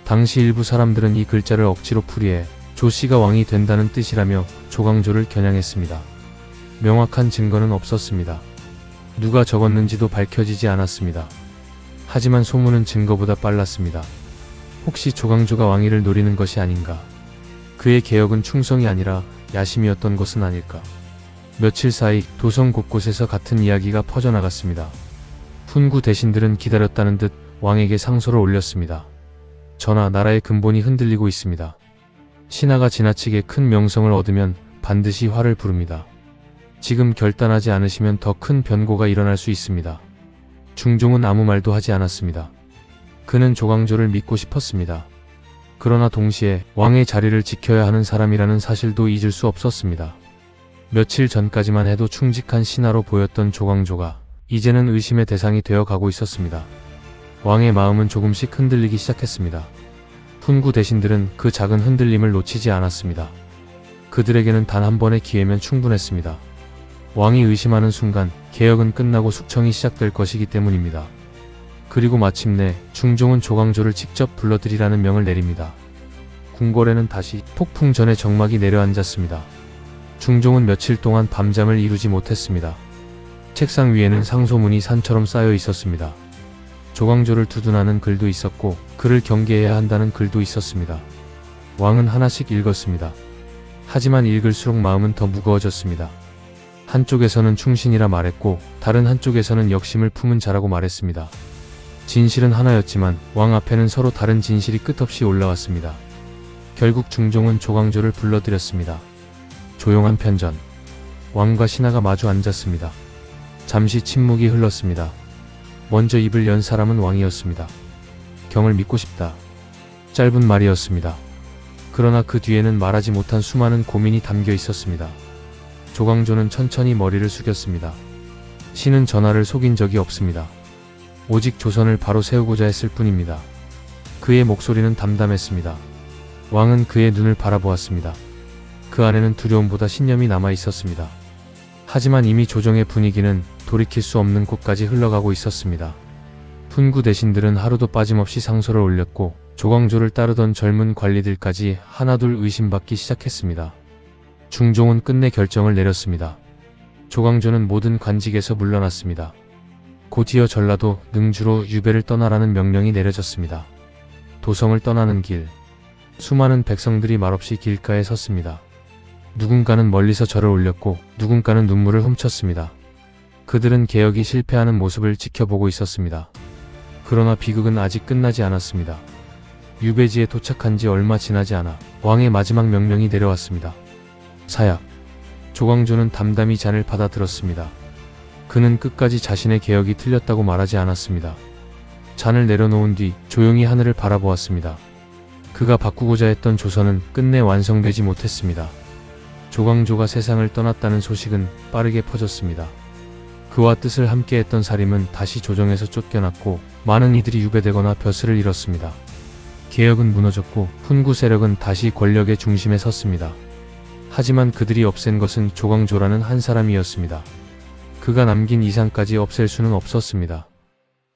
당시 일부 사람들은 이 글자를 억지로 풀이해 조씨가 왕이 된다는 뜻이라며 조광조를 겨냥했습니다. 명확한 증거는 없었습니다. 누가 적었는지도 밝혀지지 않았습니다. 하지만 소문은 증거보다 빨랐습니다. 혹시 조광조가 왕위를 노리는 것이 아닌가? 그의 개혁은 충성이 아니라 야심이었던 것은 아닐까? 며칠 사이 도성 곳곳에서 같은 이야기가 퍼져나갔습니다. 훈구 대신들은 기다렸다는 듯 왕에게 상소를 올렸습니다. 전하, 나라의 근본이 흔들리고 있습니다. 신하가 지나치게 큰 명성을 얻으면 반드시 화를 부릅니다. 지금 결단하지 않으시면 더 큰 변고가 일어날 수 있습니다. 중종은 아무 말도 하지 않았습니다. 그는 조광조를 믿고 싶었습니다. 그러나 동시에 왕의 자리를 지켜야 하는 사람이라는 사실도 잊을 수 없었습니다. 며칠 전까지만 해도 충직한 신하로 보였던 조광조가 이제는 의심의 대상이 되어 가고 있었습니다. 왕의 마음은 조금씩 흔들리기 시작했습니다. 훈구 대신들은 그 작은 흔들림을 놓치지 않았습니다. 그들에게는 단 한 번의 기회면 충분했습니다. 왕이 의심하는 순간 개혁은 끝나고 숙청이 시작될 것이기 때문입니다. 그리고 마침내 중종은 조광조를 직접 불러들이라는 명을 내립니다. 궁궐에는 다시 폭풍 전의 정막이 내려앉았습니다. 중종은 며칠 동안 밤잠을 이루지 못했습니다. 책상 위에는 상소문이 산처럼 쌓여 있었습니다. 조광조를 두둔하는 글도 있었고 그를 경계해야 한다는 글도 있었습니다. 왕은 하나씩 읽었습니다. 하지만 읽을수록 마음은 더 무거워졌습니다. 한쪽에서는 충신이라 말했고 다른 한쪽에서는 역심을 품은 자라고 말했습니다. 진실은 하나였지만 왕 앞에는 서로 다른 진실이 끝없이 올라왔습니다. 결국 중종은 조광조를 불러들였습니다. 조용한 편전. 왕과 신하가 마주 앉았습니다. 잠시 침묵이 흘렀습니다. 먼저 입을 연 사람은 왕이었습니다. 경을 믿고 싶다. 짧은 말이었습니다. 그러나 그 뒤에는 말하지 못한 수많은 고민이 담겨 있었습니다. 조광조는 천천히 머리를 숙였습니다. 신은 전하를 속인 적이 없습니다. 오직 조선을 바로 세우고자 했을 뿐입니다. 그의 목소리는 담담했습니다. 왕은 그의 눈을 바라보았습니다. 그 안에는 두려움보다 신념이 남아 있었습니다. 하지만 이미 조정의 분위기는 돌이킬 수 없는 곳까지 흘러가고 있었습니다. 훈구 대신들은 하루도 빠짐없이 상소를 올렸고 조광조를 따르던 젊은 관리들까지 하나둘 의심받기 시작했습니다. 중종은 끝내 결정을 내렸습니다. 조광조는 모든 관직에서 물러났습니다. 곧이어 전라도 능주로 유배를 떠나라는 명령이 내려졌습니다. 도성을 떠나는 길. 수많은 백성들이 말없이 길가에 섰습니다. 누군가는 멀리서 절을 올렸고 누군가는 눈물을 훔쳤습니다. 그들은 개혁이 실패하는 모습을 지켜보고 있었습니다. 그러나 비극은 아직 끝나지 않았습니다. 유배지에 도착한 지 얼마 지나지 않아 왕의 마지막 명령이 내려왔습니다. 사약. 조광조는 담담히 잔을 받아들었습니다. 그는 끝까지 자신의 개혁이 틀렸다고 말하지 않았습니다. 잔을 내려놓은 뒤 조용히 하늘을 바라보았습니다. 그가 바꾸고자 했던 조선은 끝내 완성되지 못했습니다. 조광조가 세상을 떠났다는 소식은 빠르게 퍼졌습니다. 그와 뜻을 함께했던 사림은 다시 조정에서 쫓겨났고 많은 이들이 유배되거나 벼슬을 잃었습니다. 개혁은 무너졌고 훈구 세력은 다시 권력의 중심에 섰습니다. 하지만 그들이 없앤 것은 조광조라는 한 사람이었습니다. 그가 남긴 이상까지 없앨 수는 없었습니다.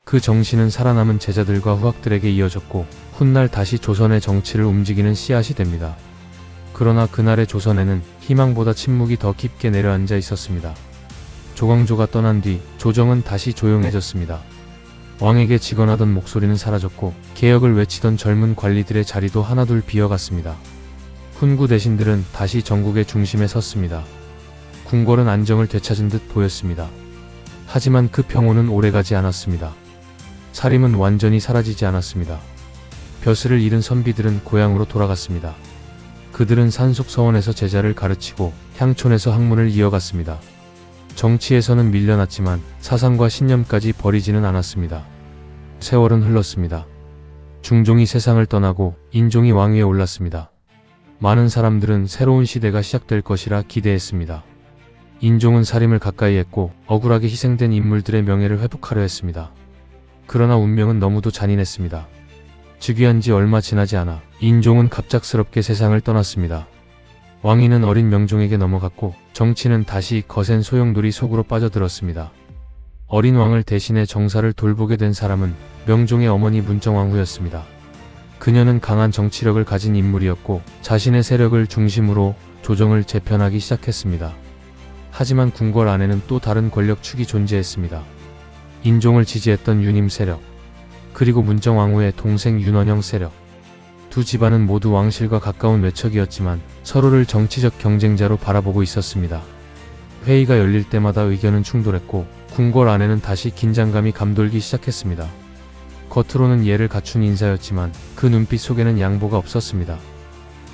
그 정신은 살아남은 제자들과 후학들에게 이어졌고 훗날 다시 조선의 정치를 움직이는 씨앗이 됩니다. 그러나 그날의 조선에는 희망보다 침묵이 더 깊게 내려앉아 있었습니다. 조광조가 떠난 뒤 조정은 다시 조용해졌습니다. 왕에게 직언하던 목소리는 사라졌고 개혁을 외치던 젊은 관리들의 자리도 하나둘 비어갔습니다. 훈구 대신들은 다시 전국의 중심에 섰습니다. 궁궐은 안정을 되찾은 듯 보였습니다. 하지만 그 평온은 오래가지 않았습니다. 살림은 완전히 사라지지 않았습니다. 벼슬을 잃은 선비들은 고향으로 돌아갔습니다. 그들은 산속 서원에서 제자를 가르치고 향촌에서 학문을 이어갔습니다. 정치에서는 밀려났지만 사상과 신념까지 버리지는 않았습니다. 세월은 흘렀습니다. 중종이 세상을 떠나고 인종이 왕위에 올랐습니다. 많은 사람들은 새로운 시대가 시작될 것이라 기대했습니다. 인종은 살림을 가까이 했고 억울하게 희생된 인물들의 명예를 회복하려 했습니다. 그러나 운명은 너무도 잔인했습니다. 즉위한 지 얼마 지나지 않아 인종은 갑작스럽게 세상을 떠났습니다. 왕위는 어린 명종에게 넘어갔고 정치는 다시 거센 소용돌이 속으로 빠져들었습니다. 어린 왕을 대신해 정사를 돌보게 된 사람은 명종의 어머니 문정왕후였습니다. 그녀는 강한 정치력을 가진 인물이었고 자신의 세력을 중심으로 조정을 재편하기 시작했습니다. 하지만 궁궐 안에는 또 다른 권력축이 존재했습니다. 인종을 지지했던 유님 세력, 그리고 문정왕후의 동생 윤원영 세력. 두 집안은 모두 왕실과 가까운 외척이었지만 서로를 정치적 경쟁자로 바라보고 있었습니다. 회의가 열릴 때마다 의견은 충돌했고 궁궐 안에는 다시 긴장감이 감돌기 시작했습니다. 겉으로는 예를 갖춘 인사였지만 그 눈빛 속에는 양보가 없었습니다.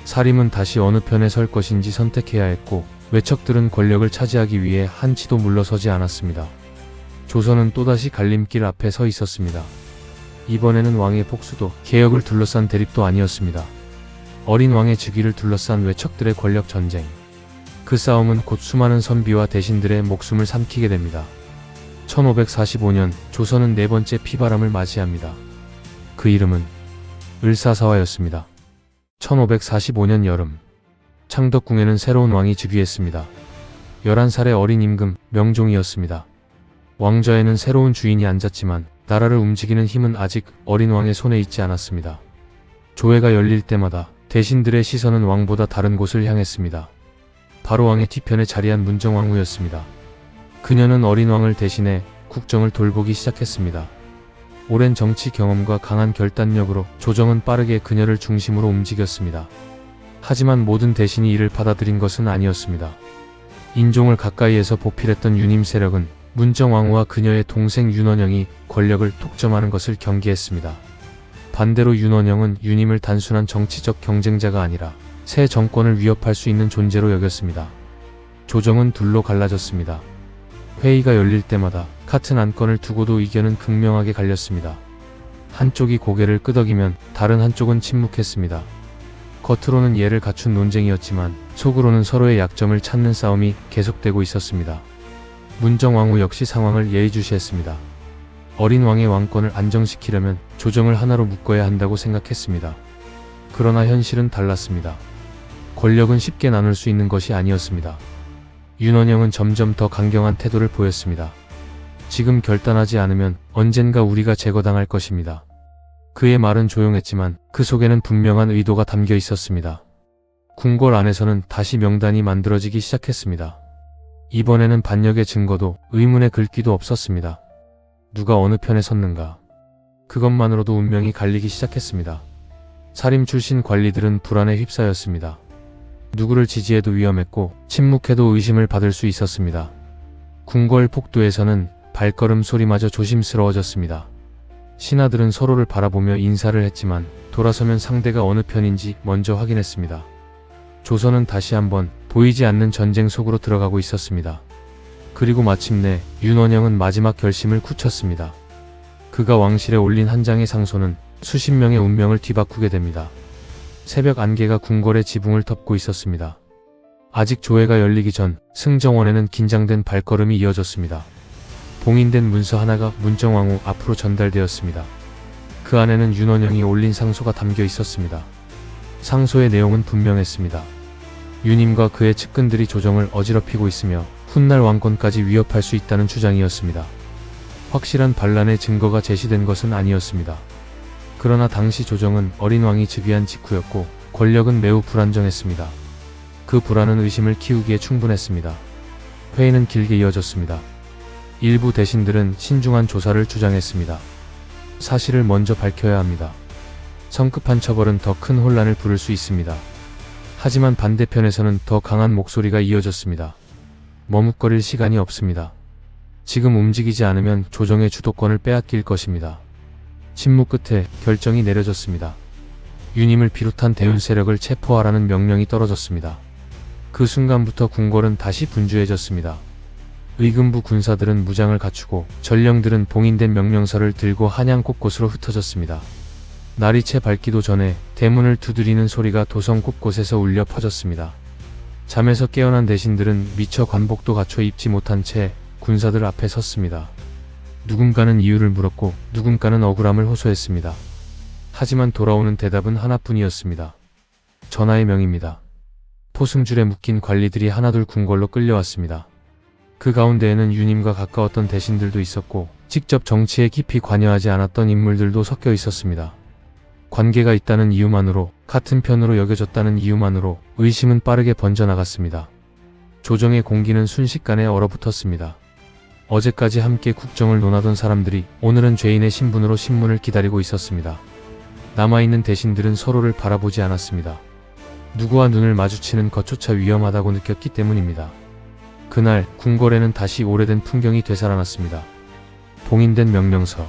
살림은 다시 어느 편에 설 것인지 선택해야 했고 외척들은 권력을 차지하기 위해 한치도 물러서지 않았습니다. 조선은 또다시 갈림길 앞에 서 있었습니다. 이번에는 왕의 폭수도 개혁을 둘러싼 대립도 아니었습니다. 어린 왕의 즉위를 둘러싼 외척들의 권력 전쟁. 그 싸움은 곧 수많은 선비와 대신들의 목숨을 삼키게 됩니다. 1545년 조선은 네 번째 피바람을 맞이합니다. 그 이름은 을사사화였습니다. 1545년 여름 창덕궁에는 새로운 왕이 즉위했습니다. 11살의 어린 임금 명종이었습니다. 왕좌에는 새로운 주인이 앉았지만 나라를 움직이는 힘은 아직 어린 왕의 손에 있지 않았습니다. 조회가 열릴 때마다 대신들의 시선은 왕보다 다른 곳을 향했습니다. 바로 왕의 뒤편에 자리한 문정왕후였습니다. 그녀는 어린 왕을 대신해 국정을 돌보기 시작했습니다. 오랜 정치 경험과 강한 결단력으로 조정은 빠르게 그녀를 중심으로 움직였습니다. 하지만 모든 대신이 이를 받아들인 것은 아니었습니다. 인종을 가까이에서 보필했던 유님 세력은 문정왕후와 그녀의 동생 윤원영이 권력을 독점하는 것을 경계했습니다. 반대로 윤원영은 유님을 단순한 정치적 경쟁자가 아니라 새 정권을 위협할 수 있는 존재로 여겼습니다. 조정은 둘로 갈라졌습니다. 회의가 열릴 때마다 같은 안건을 두고도 의견은 극명하게 갈렸습니다. 한쪽이 고개를 끄덕이면 다른 한쪽은 침묵했습니다. 겉으로는 예를 갖춘 논쟁이었지만 속으로는 서로의 약점을 찾는 싸움이 계속되고 있었습니다. 문정왕후 역시 상황을 예의주시했습니다. 어린 왕의 왕권을 안정시키려면 조정을 하나로 묶어야 한다고 생각했습니다. 그러나 현실은 달랐습니다. 권력은 쉽게 나눌 수 있는 것이 아니었습니다. 윤원영은 점점 더 강경한 태도를 보였습니다. 지금 결단하지 않으면 언젠가 우리가 제거당할 것입니다. 그의 말은 조용했지만 그 속에는 분명한 의도가 담겨 있었습니다. 궁궐 안에서는 다시 명단이 만들어지기 시작했습니다. 이번에는 반역의 증거도 의문의 글귀도 없었습니다. 누가 어느 편에 섰는가. 그것만으로도 운명이 갈리기 시작했습니다. 사림 출신 관리들은 불안에 휩싸였습니다. 누구를 지지해도 위험했고 침묵해도 의심을 받을 수 있었습니다. 궁궐 폭도에서는 발걸음 소리마저 조심스러워졌습니다. 신하들은 서로를 바라보며 인사를 했지만 돌아서면 상대가 어느 편인지 먼저 확인했습니다. 조선은 다시 한번 보이지 않는 전쟁 속으로 들어가고 있었습니다. 그리고 마침내 윤원영은 마지막 결심을 굳혔습니다. 그가 왕실에 올린 한 장의 상소는 수십 명의 운명을 뒤바꾸게 됩니다. 새벽 안개가 궁궐의 지붕을 덮고 있었습니다. 아직 조회가 열리기 전 승정원에는 긴장된 발걸음이 이어졌습니다. 봉인된 문서 하나가 문정왕후 앞으로 전달되었습니다. 그 안에는 윤원영이 올린 상소가 담겨 있었습니다. 상소의 내용은 분명했습니다. 유님과 그의 측근들이 조정을 어지럽히고 있으며 훗날 왕권까지 위협할 수 있다는 주장이었습니다. 확실한 반란의 증거가 제시된 것은 아니었습니다. 그러나 당시 조정은 어린 왕이 즉위한 직후였고 권력은 매우 불안정했습니다. 그 불안은 의심을 키우기에 충분했습니다. 회의는 길게 이어졌습니다. 일부 대신들은 신중한 조사를 주장했습니다. 사실을 먼저 밝혀야 합니다. 성급한 처벌은 더 큰 혼란을 부를 수 있습니다. 하지만 반대편에서는 더 강한 목소리가 이어졌습니다. 머뭇거릴 시간이 없습니다. 지금 움직이지 않으면 조정의 주도권을 빼앗길 것입니다. 침묵 끝에 결정이 내려졌습니다. 윤임을 비롯한 대윤 세력을 체포하라는 명령이 떨어졌습니다. 그 순간부터 궁궐은 다시 분주해졌습니다. 의금부 군사들은 무장을 갖추고 전령들은 봉인된 명령서를 들고 한양 곳곳으로 흩어졌습니다. 날이 채 밝기도 전에 대문을 두드리는 소리가 도성 곳곳에서 울려 퍼졌습니다. 잠에서 깨어난 대신들은 미처 관복도 갖춰 입지 못한 채 군사들 앞에 섰습니다. 누군가는 이유를 물었고 누군가는 억울함을 호소했습니다. 하지만 돌아오는 대답은 하나뿐이었습니다. 전하의 명입니다. 포승줄에 묶인 관리들이 하나둘 궁궐로 끌려왔습니다. 그 가운데에는 윤임과 가까웠던 대신들도 있었고 직접 정치에 깊이 관여하지 않았던 인물들도 섞여 있었습니다. 관계가 있다는 이유만으로, 같은 편으로 여겨졌다는 이유만으로 의심은 빠르게 번져나갔습니다. 조정의 공기는 순식간에 얼어붙었습니다. 어제까지 함께 국정을 논하던 사람들이 오늘은 죄인의 신분으로 신문을 기다리고 있었습니다. 남아있는 대신들은 서로를 바라보지 않았습니다. 누구와 눈을 마주치는 것조차 위험하다고 느꼈기 때문입니다. 그날 궁궐에는 다시 오래된 풍경이 되살아났습니다. 봉인된 명령서,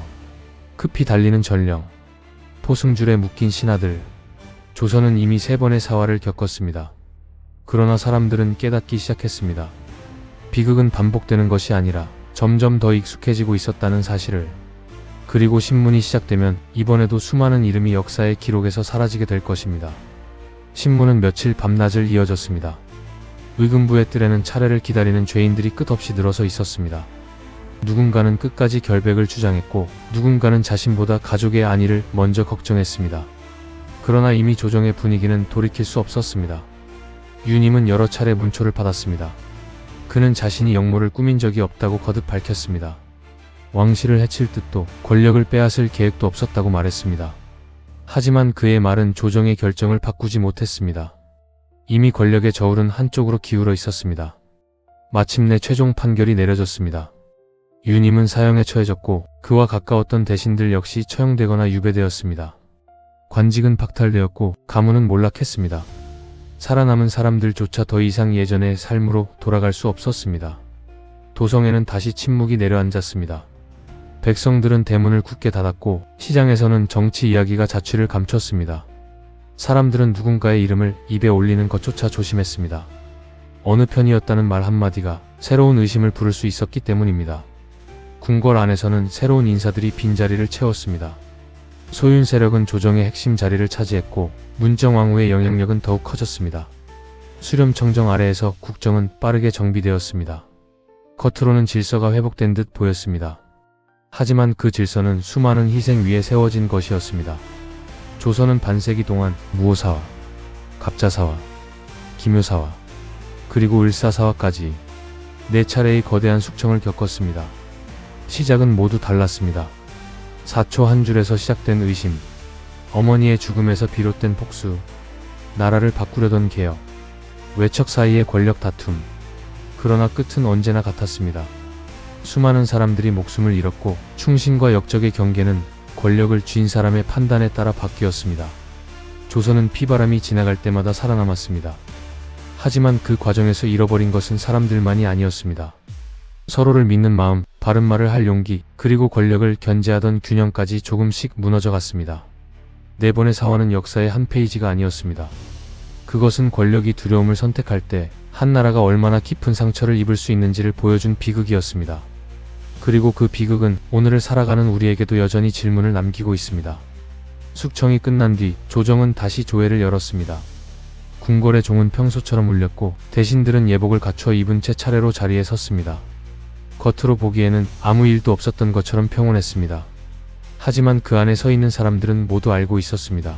급히 달리는 전령, 포승줄에 묶인 신하들. 조선은 이미 3번의 사화를 겪었습니다. 그러나 사람들은 깨닫기 시작했습니다. 비극은 반복되는 것이 아니라 점점 더 익숙해지고 있었다는 사실을. 그리고 신문이 시작되면 이번에도 수많은 이름이 역사의 기록에서 사라지게 될 것입니다. 신문은 며칠 밤낮을 이어졌습니다. 의금부의 뜰에는 차례를 기다리는 죄인들이 끝없이 늘어서 있었습니다. 누군가는 끝까지 결백을 주장했고 누군가는 자신보다 가족의 안위를 먼저 걱정했습니다. 그러나 이미 조정의 분위기는 돌이킬 수 없었습니다. 윤임은 여러 차례 문초를 받았습니다. 그는 자신이 역모를 꾸민 적이 없다고 거듭 밝혔습니다. 왕실을 해칠 뜻도 권력을 빼앗을 계획도 없었다고 말했습니다. 하지만 그의 말은 조정의 결정을 바꾸지 못했습니다. 이미 권력의 저울은 한쪽으로 기울어 있었습니다. 마침내 최종 판결이 내려졌습니다. 윤임은 사형에 처해졌고 그와 가까웠던 대신들 역시 처형되거나 유배되었습니다. 관직은 박탈되었고 가문은 몰락했습니다. 살아남은 사람들조차 더 이상 예전의 삶으로 돌아갈 수 없었습니다. 도성에는 다시 침묵이 내려앉았습니다. 백성들은 대문을 굳게 닫았고 시장에서는 정치 이야기가 자취를 감췄습니다. 사람들은 누군가의 이름을 입에 올리는 것조차 조심했습니다. 어느 편이었다는 말 한마디가 새로운 의심을 부를 수 있었기 때문입니다. 궁궐 안에서는 새로운 인사들이 빈자리를 채웠습니다. 소윤 세력은 조정의 핵심 자리를 차지했고 문정왕후의 영향력은 더욱 커졌습니다. 수렴청정 아래에서 국정은 빠르게 정비되었습니다. 겉으로는 질서가 회복된 듯 보였습니다. 하지만 그 질서는 수많은 희생 위에 세워진 것이었습니다. 조선은 반세기 동안 무오사와, 갑자사와, 기묘사와, 그리고 을사사와까지 4차례의 거대한 숙청을 겪었습니다. 시작은 모두 달랐습니다. 사초 한 줄에서 시작된 의심, 어머니의 죽음에서 비롯된 폭수, 나라를 바꾸려던 개혁, 외척 사이의 권력 다툼. 그러나 끝은 언제나 같았습니다. 수많은 사람들이 목숨을 잃었고 충신과 역적의 경계는 권력을 쥔 사람의 판단에 따라 바뀌었습니다. 조선은 피바람이 지나갈 때마다 살아남았습니다. 하지만 그 과정에서 잃어버린 것은 사람들만이 아니었습니다. 서로를 믿는 마음, 바른 말을 할 용기, 그리고 권력을 견제하던 균형까지 조금씩 무너져 갔습니다. 4번의 사화는 역사의 한 페이지가 아니었습니다. 그것은 권력이 두려움을 선택할 때 한 나라가 얼마나 깊은 상처를 입을 수 있는지를 보여준 비극이었습니다. 그리고 그 비극은 오늘을 살아가는 우리에게도 여전히 질문을 남기고 있습니다. 숙청이 끝난 뒤 조정은 다시 조회를 열었습니다. 궁궐의 종은 평소처럼 울렸고 대신들은 예복을 갖춰 입은 채 차례로 자리에 섰습니다. 겉으로 보기에는 아무 일도 없었던 것처럼 평온했습니다. 하지만 그 안에 서 있는 사람들은 모두 알고 있었습니다.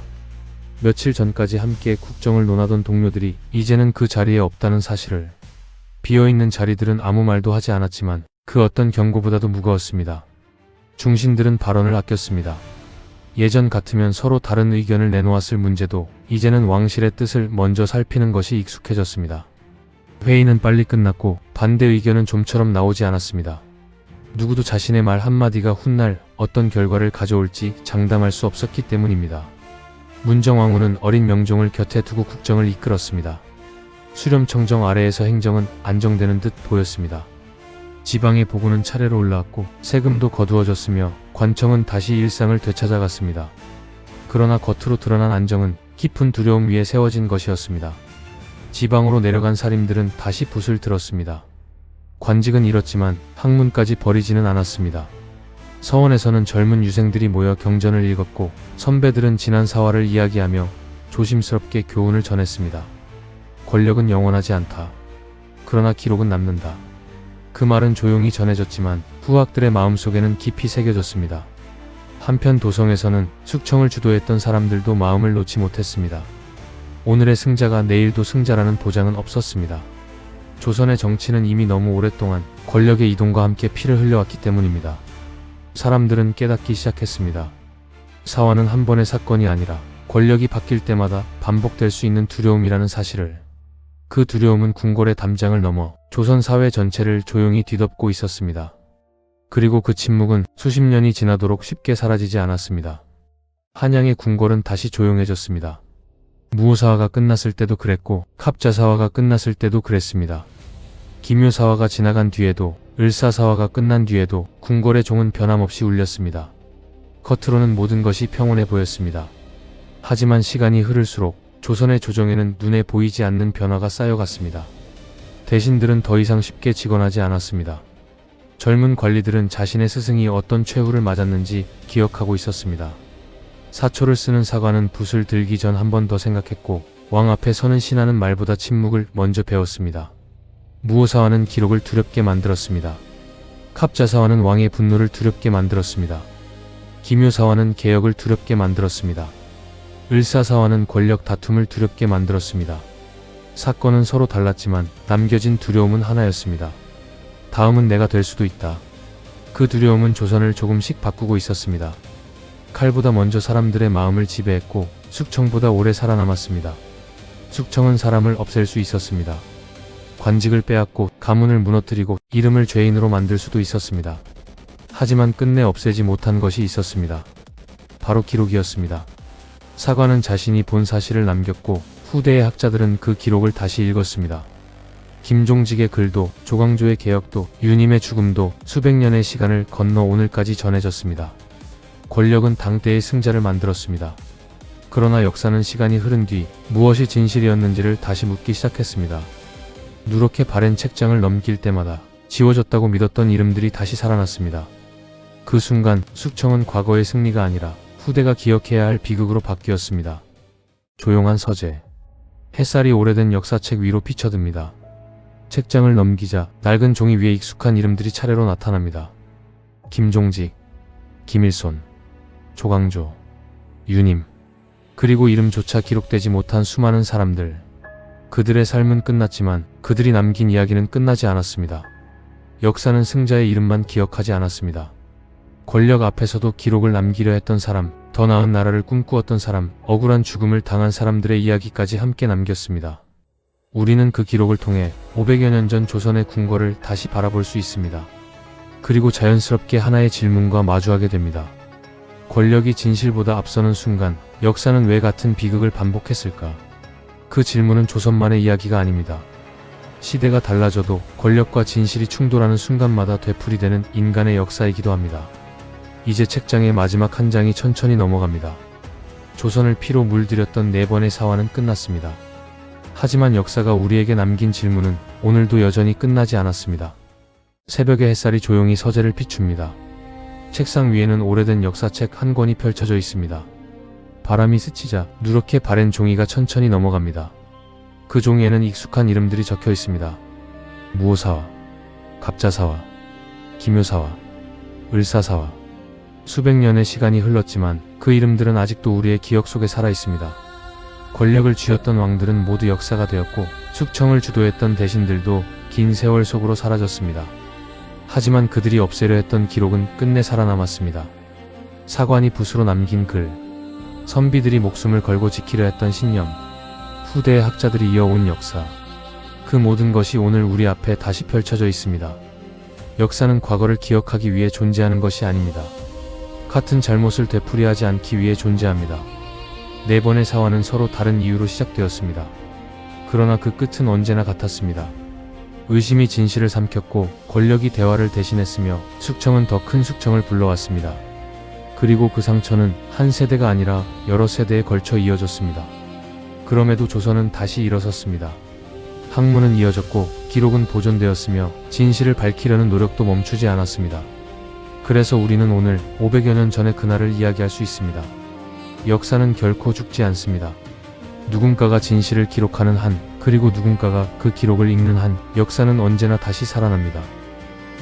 며칠 전까지 함께 국정을 논하던 동료들이 이제는 그 자리에 없다는 사실을. 비어있는 자리들은 아무 말도 하지 않았지만 그 어떤 경고보다도 무거웠습니다. 중신들은 발언을 아꼈습니다. 예전 같으면 서로 다른 의견을 내놓았을 문제도 이제는 왕실의 뜻을 먼저 살피는 것이 익숙해졌습니다. 회의는 빨리 끝났고 반대 의견은 좀처럼 나오지 않았습니다. 누구도 자신의 말 한마디가 훗날 어떤 결과를 가져올지 장담할 수 없었기 때문입니다. 문정왕후는 어린 명종을 곁에 두고 국정을 이끌었습니다. 수렴청정 아래에서 행정은 안정되는 듯 보였습니다. 지방의 보고는 차례로 올라왔고 세금도 거두어졌으며 관청은 다시 일상을 되찾아갔습니다. 그러나 겉으로 드러난 안정은 깊은 두려움 위에 세워진 것이었습니다. 지방으로 내려간 살인들은 다시 붓을 들었습니다. 관직은 잃었지만 학문까지 버리지는 않았습니다. 서원에서는 젊은 유생들이 모여 경전을 읽었고 선배들은 지난 사화를 이야기하며 조심스럽게 교훈을 전했습니다. 권력은 영원하지 않다. 그러나 기록은 남는다. 그 말은 조용히 전해졌지만 후학들의 마음속에는 깊이 새겨졌습니다. 한편 도성에서는 숙청을 주도했던 사람들도 마음을 놓지 못했습니다. 오늘의 승자가 내일도 승자라는 보장은 없었습니다. 조선의 정치는 이미 너무 오랫동안 권력의 이동과 함께 피를 흘려왔기 때문입니다. 사람들은 깨닫기 시작했습니다. 사화는 한 번의 사건이 아니라 권력이 바뀔 때마다 반복될 수 있는 두려움이라는 사실을. 그 두려움은 궁궐의 담장을 넘어 조선 사회 전체를 조용히 뒤덮고 있었습니다. 그리고 그 침묵은 수십 년이 지나도록 쉽게 사라지지 않았습니다. 한양의 궁궐은 다시 조용해졌습니다. 무오사화가 끝났을 때도 그랬고 갑자사화가 끝났을 때도 그랬습니다. 기묘사화가 지나간 뒤에도 을사사화가 끝난 뒤에도 궁궐의 종은 변함없이 울렸습니다. 겉으로는 모든 것이 평온해 보였습니다. 하지만 시간이 흐를수록 조선의 조정에는 눈에 보이지 않는 변화가 쌓여갔습니다. 대신들은 더 이상 쉽게 직언하지 않았습니다. 젊은 관리들은 자신의 스승이 어떤 최후를 맞았는지 기억하고 있었습니다. 사초를 쓰는 사관은 붓을 들기 전 한 번 더 생각했고 왕 앞에 서는 신하는 말보다 침묵을 먼저 배웠습니다. 무오사화는 기록을 두렵게 만들었습니다. 갑자사화는 왕의 분노를 두렵게 만들었습니다. 기묘사화는 개혁을 두렵게 만들었습니다. 을사사화는 권력 다툼을 두렵게 만들었습니다. 사건은 서로 달랐지만 남겨진 두려움은 하나였습니다. 다음은 내가 될 수도 있다. 그 두려움은 조선을 조금씩 바꾸고 있었습니다. 칼보다 먼저 사람들의 마음을 지배했고 숙청보다 오래 살아남았습니다. 숙청은 사람을 없앨 수 있었습니다. 관직을 빼앗고 가문을 무너뜨리고 이름을 죄인으로 만들 수도 있었습니다. 하지만 끝내 없애지 못한 것이 있었습니다. 바로 기록이었습니다. 사관은 자신이 본 사실을 남겼고 후대의 학자들은 그 기록을 다시 읽었습니다. 김종직의 글도 조광조의 개혁도 유님의 죽음도 수백 년의 시간을 건너 오늘까지 전해졌습니다. 권력은 당대의 승자를 만들었습니다. 그러나 역사는 시간이 흐른 뒤 무엇이 진실이었는지를 다시 묻기 시작했습니다. 누렇게 바랜 책장을 넘길 때마다 지워졌다고 믿었던 이름들이 다시 살아났습니다. 그 순간 숙청은 과거의 승리가 아니라 후대가 기억해야 할 비극으로 바뀌었습니다. 조용한 서재. 햇살이 오래된 역사책 위로 비쳐듭니다. 책장을 넘기자 낡은 종이 위에 익숙한 이름들이 차례로 나타납니다. 김종직, 김일손, 조광조, 유님, 그리고 이름조차 기록되지 못한 수많은 사람들. 그들의 삶은 끝났지만 그들이 남긴 이야기는 끝나지 않았습니다. 역사는 승자의 이름만 기억하지 않았습니다. 권력 앞에서도 기록을 남기려 했던 사람, 더 나은 나라를 꿈꾸었던 사람, 억울한 죽음을 당한 사람들의 이야기까지 함께 남겼습니다. 우리는 그 기록을 통해 500여 년 전 조선의 궁궐을 다시 바라볼 수 있습니다. 그리고 자연스럽게 하나의 질문과 마주하게 됩니다. 권력이 진실보다 앞서는 순간 역사는 왜 같은 비극을 반복했을까? 그 질문은 조선만의 이야기가 아닙니다. 시대가 달라져도 권력과 진실이 충돌하는 순간마다 되풀이되는 인간의 역사이기도 합니다. 이제 책장의 마지막 한 장이 천천히 넘어갑니다. 조선을 피로 물들였던 4번의 사화는 끝났습니다. 하지만 역사가 우리에게 남긴 질문은 오늘도 여전히 끝나지 않았습니다. 새벽의 햇살이 조용히 서재를 비춥니다. 책상 위에는 오래된 역사책 한 권이 펼쳐져 있습니다. 바람이 스치자 누렇게 바랜 종이가 천천히 넘어갑니다. 그 종이에는 익숙한 이름들이 적혀 있습니다. 무오사화, 갑자사화, 기묘사화, 을사사화. 수백 년의 시간이 흘렀지만 그 이름들은 아직도 우리의 기억 속에 살아 있습니다. 권력을 쥐었던 왕들은 모두 역사가 되었고 숙청을 주도했던 대신들도 긴 세월 속으로 사라졌습니다. 하지만 그들이 없애려 했던 기록은 끝내 살아남았습니다. 사관이 붓으로 남긴 글, 선비들이 목숨을 걸고 지키려 했던 신념, 후대의 학자들이 이어온 역사, 그 모든 것이 오늘 우리 앞에 다시 펼쳐져 있습니다. 역사는 과거를 기억하기 위해 존재하는 것이 아닙니다. 같은 잘못을 되풀이하지 않기 위해 존재합니다. 네 번의 사화는 서로 다른 이유로 시작되었습니다. 그러나 그 끝은 언제나 같았습니다. 의심이 진실을 삼켰고 권력이 대화를 대신했으며 숙청은 더 큰 숙청을 불러왔습니다. 그리고 그 상처는 한 세대가 아니라 여러 세대에 걸쳐 이어졌습니다. 그럼에도 조선은 다시 일어섰습니다. 학문은 이어졌고 기록은 보존되었으며 진실을 밝히려는 노력도 멈추지 않았습니다. 그래서 우리는 오늘 500여 년 전의 그날을 이야기할 수 있습니다. 역사는 결코 죽지 않습니다. 누군가가 진실을 기록하는 한, 그리고 누군가가 그 기록을 읽는 한, 역사는 언제나 다시 살아납니다.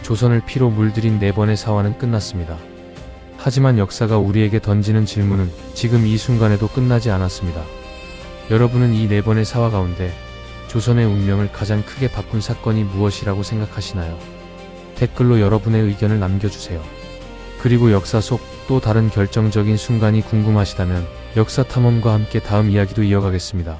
조선을 피로 물들인 네 번의 사화는 끝났습니다. 하지만 역사가 우리에게 던지는 질문은 지금 이 순간에도 끝나지 않았습니다. 여러분은 이 네 번의 사화 가운데 조선의 운명을 가장 크게 바꾼 사건이 무엇이라고 생각하시나요? 댓글로 여러분의 의견을 남겨주세요. 그리고 역사 속 또 다른 결정적인 순간이 궁금하시다면 역사 탐험과 함께 다음 이야기도 이어가겠습니다.